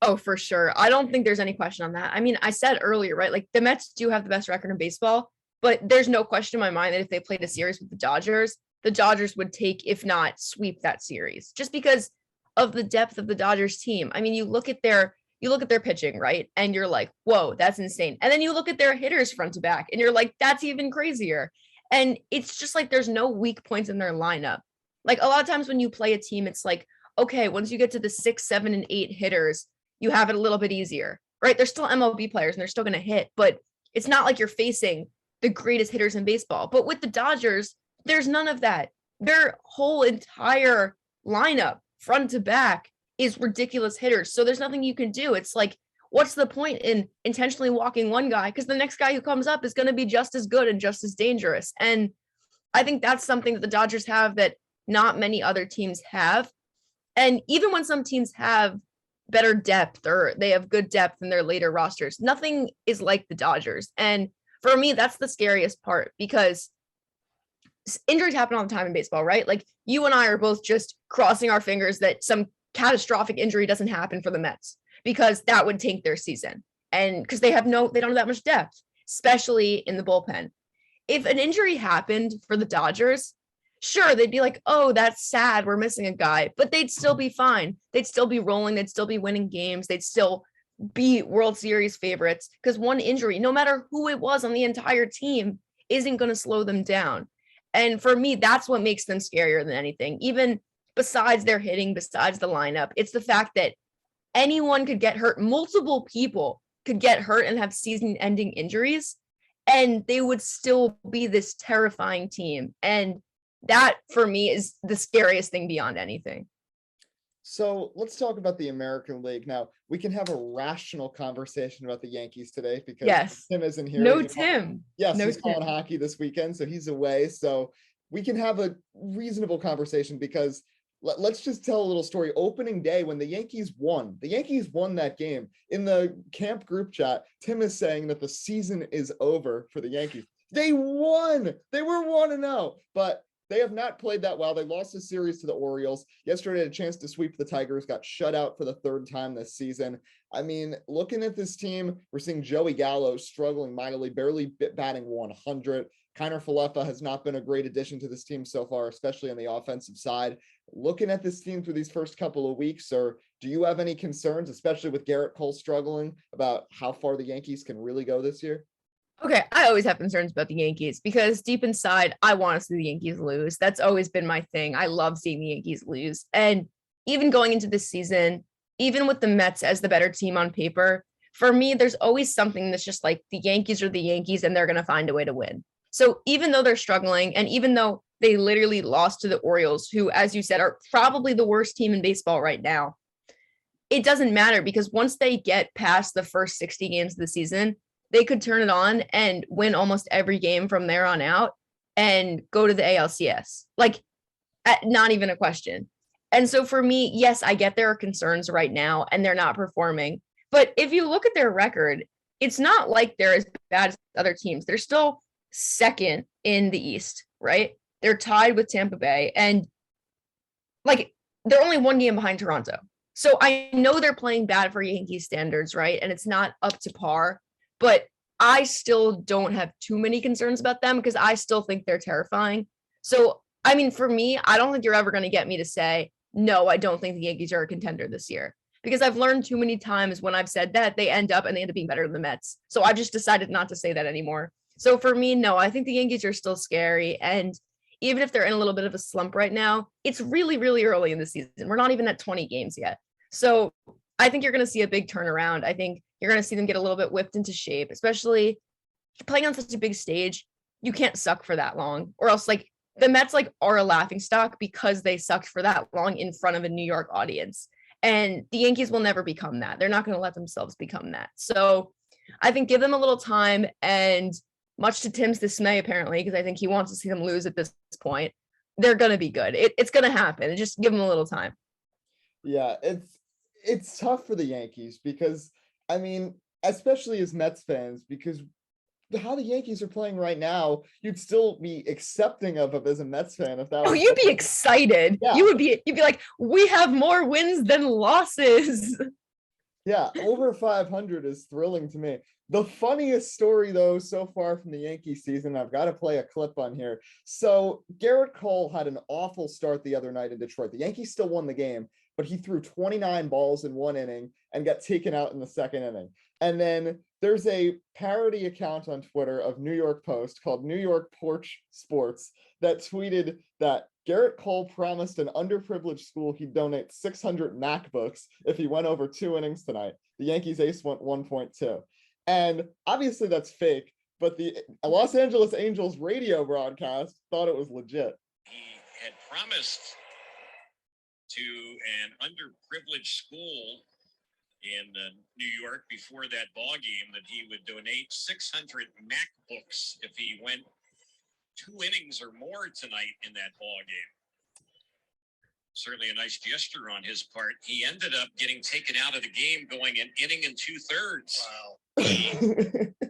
Oh, for sure. I don't think there's any question on that. I mean, I said earlier, right? Like the Mets do have the best record in baseball, but there's no question in my mind that if they played a series with the Dodgers would take, if not sweep that series just because of the depth of the Dodgers team. I mean, you look at their pitching, right? And you're like, whoa, that's insane. And then you look at their hitters front to back and you're like, that's even crazier. And it's just like, there's no weak points in their lineup. Like a lot of times when you play a team, it's like, okay, once you get to the 6, 7, and 8 hitters, you have it a little bit easier, right? They're still MLB players and they're still going to hit, but it's not like you're facing the greatest hitters in baseball. But with the Dodgers, There's none of that. Their whole entire lineup, front to back, is ridiculous hitters. So there's nothing you can do. It's like, what's the point in intentionally walking one guy? Because the next guy who comes up is going to be just as good and just as dangerous. And I think that's something that the Dodgers have that not many other teams have. And even when some teams have better depth or they have good depth in their later rosters, nothing is like the Dodgers. And for me, that's the scariest part, because injuries happen all the time in baseball, right? Like, you and I are both just crossing our fingers that some catastrophic injury doesn't happen for the Mets, because that would tank their season. And because they don't have that much depth, especially in the bullpen. If an injury happened for the Dodgers, sure, they'd be like, oh, that's sad, we're missing a guy, but they'd still be fine. They'd still be rolling. They'd still be winning games. They'd still be World Series favorites, because one injury, no matter who it was on the entire team, isn't going to slow them down. And for me, that's what makes them scarier than anything. Even besides their hitting, besides the lineup, it's the fact that anyone could get hurt. Multiple people could get hurt and have season-ending injuries, and they would still be this terrifying team. And that, for me, is the scariest thing beyond anything. So let's talk about the American League. Now, we can have a rational conversation about the Yankees today, because Tim isn't here. No Tim. Yes, no he's Tim. calling hockey this weekend, so he's away. So we can have a reasonable conversation, because let's just tell a little story. Opening day, when the Yankees won that game. In the camp group chat, Tim is saying that the season is over for the Yankees. They won. They were 1-0, but they have not played that well. They lost the series to the Orioles. Yesterday, had a chance to sweep the Tigers, got shut out for the third time this season. I mean, looking at this team, we're seeing Joey Gallo struggling mightily, barely batting 100. Kiner Falefa has not been a great addition to this team so far, especially on the offensive side. Looking at this team through these first couple of weeks, or do you have any concerns, especially with Garrett Cole struggling, about how far the Yankees can really go this year? Okay, I always have concerns about the Yankees, because deep inside, I want to see the Yankees lose. That's always been my thing. I love seeing the Yankees lose. And even going into this season, even with the Mets as the better team on paper, for me, there's always something that's just like, the Yankees are the Yankees and they're going to find a way to win. So even though they're struggling, and even though they literally lost to the Orioles, who, as you said, are probably the worst team in baseball right now, it doesn't matter, because once they get past the first 60 games of the season, they could turn it on and win almost every game from there on out and go to the ALCS. Like, not even a question. And so for me, yes, I get there are concerns right now and they're not performing. But if you look at their record, it's not like they're as bad as other teams. They're still second in the East, right? They're tied with Tampa Bay, and like, they're only one game behind Toronto. So I know they're playing bad for Yankees standards, right? And it's not up to par, but I still don't have too many concerns about them, because I still think they're terrifying. So, I mean, for me, I don't think you're ever going to get me to say, no, I don't think the Yankees are a contender this year, because I've learned too many times when I've said that, they end up being better than the Mets. So I've just decided not to say that anymore. So for me, no, I think the Yankees are still scary. And even if they're in a little bit of a slump right now, it's really, really early in the season. We're not even at 20 games yet. So I think you're going to see a big turnaround. I think you're going to see them get a little bit whipped into shape, especially playing on such a big stage. You can't suck for that long, or else, like, the Mets are a laughingstock because they sucked for that long in front of a New York audience. And the Yankees will never become that. They're not going to let themselves become that. So I think give them a little time, and much to Tim's dismay, apparently, because I think he wants to see them lose at this point, they're going to be good. It's going to happen. Just give them a little time. Yeah, it's tough for the Yankees, because, I mean, especially as Mets fans, because how the Yankees are playing right now, you'd still be accepting of as a Mets fan if that was. Oh, you'd be excited. Yeah. You'd be like, we have more wins than losses. Yeah, over 500 is thrilling to me. The funniest story, though, so far from the Yankee season, I've got to play a clip on here. So Garrett Cole had an awful start the other night in Detroit. The Yankees still won the game, but he threw 29 balls in one inning and got taken out in the second inning. And then there's a parody account on Twitter of New York Post called New York Porch Sports that tweeted that Garrett Cole promised an underprivileged school he'd donate 600 MacBooks if he went over 2 innings tonight. The Yankees ace went 1.2. And obviously that's fake, but the Los Angeles Angels radio broadcast thought it was legit. He had promised to an underprivileged school in New York before that ball game that he would donate 600 MacBooks if he went 2 innings or more tonight in that ball game. Certainly a nice gesture on his part. He ended up getting taken out of the game going an inning and 2/3. Wow.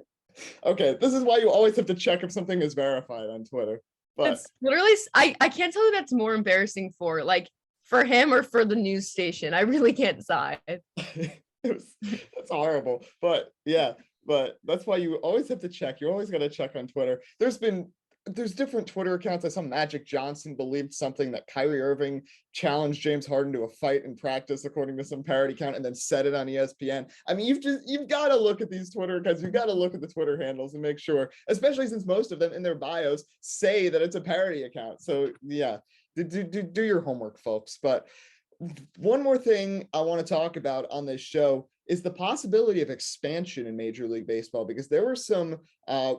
Okay, this is why you always have to check if something is verified on Twitter. But It's literally, I can't tell who that's more embarrassing for, like for him or for the news station. I really can't decide. that's horrible. But yeah, but that's why you always have to check. You always got to check on Twitter. There's different Twitter accounts. I saw Magic Johnson believed something that Kyrie Irving challenged James Harden to a fight in practice, according to some parody account, and then said it on ESPN. I mean, you've got to look at these Twitter accounts. You've got to look at the Twitter handles and make sure, especially since most of them in their bios say that it's a parody account. So yeah, do your homework, folks. But one more thing I want to talk about on this show is the possibility of expansion in Major League Baseball, because there was some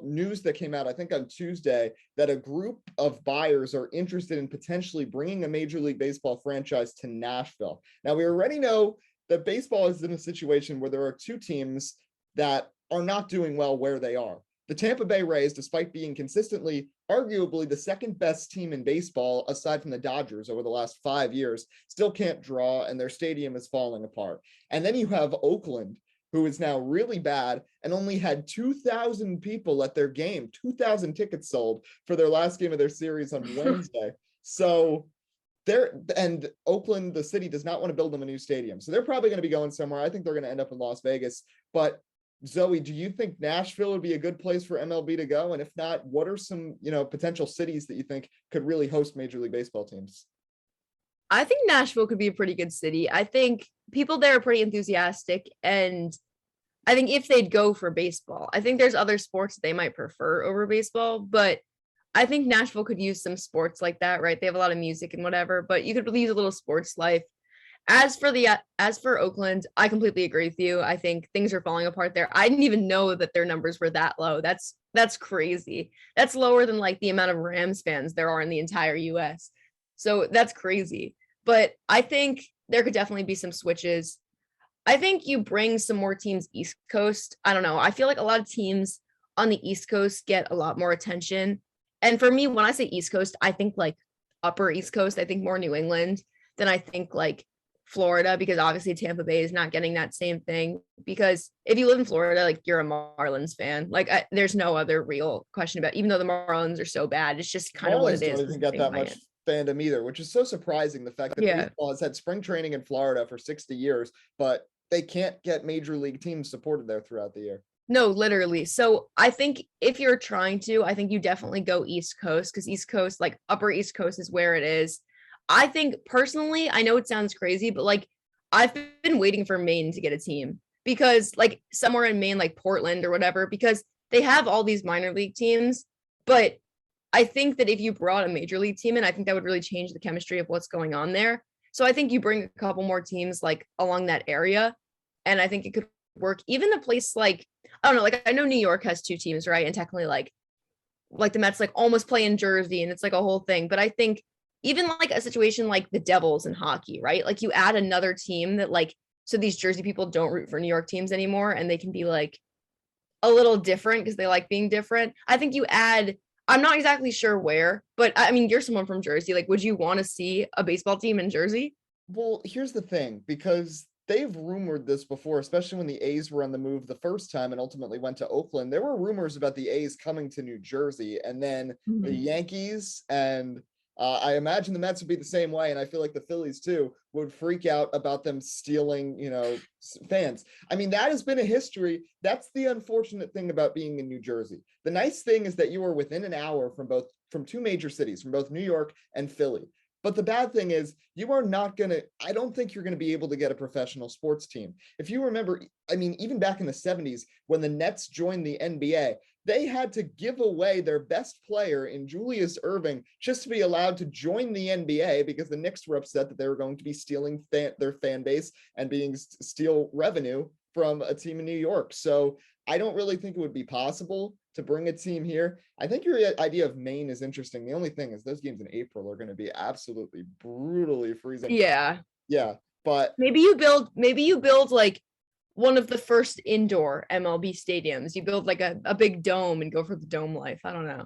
news that came out, I think on Tuesday, that a group of buyers are interested in potentially bringing a Major League Baseball franchise to Nashville. Now, we already know that baseball is in a situation where there are two teams that are not doing well where they are. The Tampa Bay Rays, despite being consistently, arguably the second best team in baseball, aside from the Dodgers over the last 5 years, still can't draw, and their stadium is falling apart. And then you have Oakland, who is now really bad and only had 2,000 people at their game, 2,000 tickets sold for their last game of their series on Wednesday. So and Oakland, the city, does not want to build them a new stadium. So they're probably going to be going somewhere. I think they're going to end up in Las Vegas. But Zoe, do you think Nashville would be a good place for MLB to go? And if not, what are some, potential cities that you think could really host Major League Baseball teams? I think Nashville could be a pretty good city. I think people there are pretty enthusiastic, and I think if they'd go for baseball, I think there's other sports that they might prefer over baseball, but I think Nashville could use some sports like that, right? They have a lot of music and whatever, but you could use a little sports life. As for Oakland, I completely agree with you. I think things are falling apart there. I didn't even know that their numbers were that low. That's crazy. That's lower than like the amount of Rams fans there are in the entire US. So that's crazy. But I think there could definitely be some switches. I think you bring some more teams East Coast. I don't know. I feel like a lot of teams on the East Coast get a lot more attention. And for me, when I say East Coast, I think like upper East Coast. I think more New England than I think like Florida, because obviously Tampa Bay is not getting that same thing. Because if you live in Florida, like you're a Marlins fan. Like there's no other real question about it. Even though the Marlins are so bad, it's just kind of what it is. Don't even get that much fandom either, which is so surprising. The fact that baseball has had spring training in Florida for 60 years, but they can't get major league teams supported there throughout the year. No, literally. So I think if you're trying to, I think you definitely go East Coast, because East Coast, like upper East Coast, is where it is. I think personally, I know it sounds crazy, but like I've been waiting for Maine to get a team, because like somewhere in Maine, like Portland or whatever, because they have all these minor league teams. But I think that if you brought a major league team in, I think that would really change the chemistry of what's going on there. So I think you bring a couple more teams like along that area, and I think it could work. Even a place like, I don't know, like I know New York has two teams, right? And technically like the Mets like almost play in Jersey, and it's like a whole thing. But I think even like a situation like the Devils in hockey, right? Like you add another team that like, so these Jersey people don't root for New York teams anymore, and they can be like a little different because they like being different. I think you add, I'm not exactly sure where, but I mean, you're someone from Jersey. Like, would you want to see a baseball team in Jersey? Well, here's the thing, because they've rumored this before, especially when the A's were on the move the first time and ultimately went to Oakland. There were rumors about the A's coming to New Jersey, and then the Yankees and I imagine the Mets would be the same way, and I feel like the Phillies too would freak out about them stealing, fans. I mean, that has been a history. That's the unfortunate thing about being in New Jersey. The nice thing is that you are within an hour from two major cities, from both New York and Philly. But the bad thing is you are not going to, I don't think you're going to be able to get a professional sports team. If you remember, I mean, even back in the 70s, when the Nets joined the NBA, they had to give away their best player in Julius Erving just to be allowed to join the NBA, because the Knicks were upset that they were going to be stealing their fan base and steal revenue from a team in New York. So I don't really think it would be possible to bring a team here. I think your idea of Maine is interesting. The only thing is those games in April are going to be absolutely brutally freezing. Yeah. Yeah, but maybe you build like one of the first indoor MLB stadiums. You build like a big dome and go for the dome life. I don't know.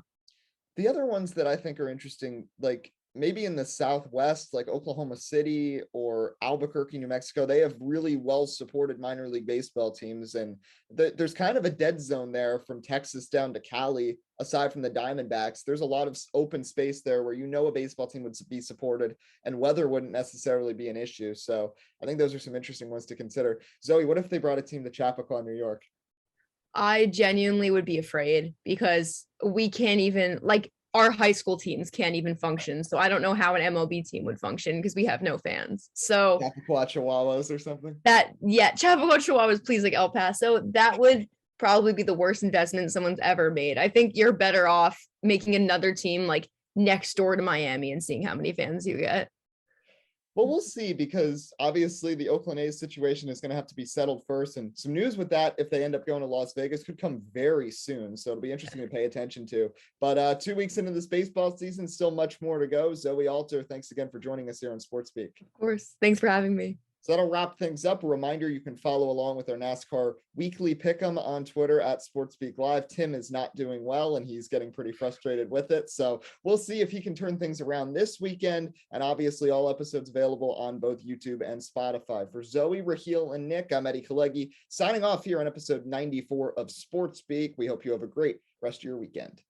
the other ones that I think are interesting, like maybe in the Southwest, like Oklahoma City or Albuquerque, New Mexico, they have really well supported minor league baseball teams. And there's kind of a dead zone there from Texas down to Cali, aside from the Diamondbacks. There's a lot of open space there where a baseball team would be supported and weather wouldn't necessarily be an issue. So I think those are some interesting ones to consider. Zoe, what if they brought a team to Chappaqua, New York? I genuinely would be afraid because we can't even, like, our high school teams can't even function. So I don't know how an MLB team would function because we have no fans. So Chappaqua Chihuahuas or something? Chappaqua Chihuahuas, please, like El Paso, that would probably be the worst investment someone's ever made. I think you're better off making another team like next door to Miami and seeing how many fans you get. Well, we'll see, because obviously the Oakland A's situation is going to have to be settled first. And some news with that, if they end up going to Las Vegas, could come very soon. So it'll be interesting to pay attention to. But 2 weeks into this baseball season, still much more to go. Zoe Alter, thanks again for joining us here on Sports Speak. Of course. Thanks for having me. So that'll wrap things up. A reminder, you can follow along with our NASCAR weekly pick'em on Twitter at SportsSpeak Live. Tim is not doing well and he's getting pretty frustrated with it. So we'll see if he can turn things around this weekend. And obviously all episodes available on both YouTube and Spotify. For Zoe, Rahill, and Nick, I'm Eddie Kalegi, signing off here on episode 94 of Sports Speak. We hope you have a great rest of your weekend.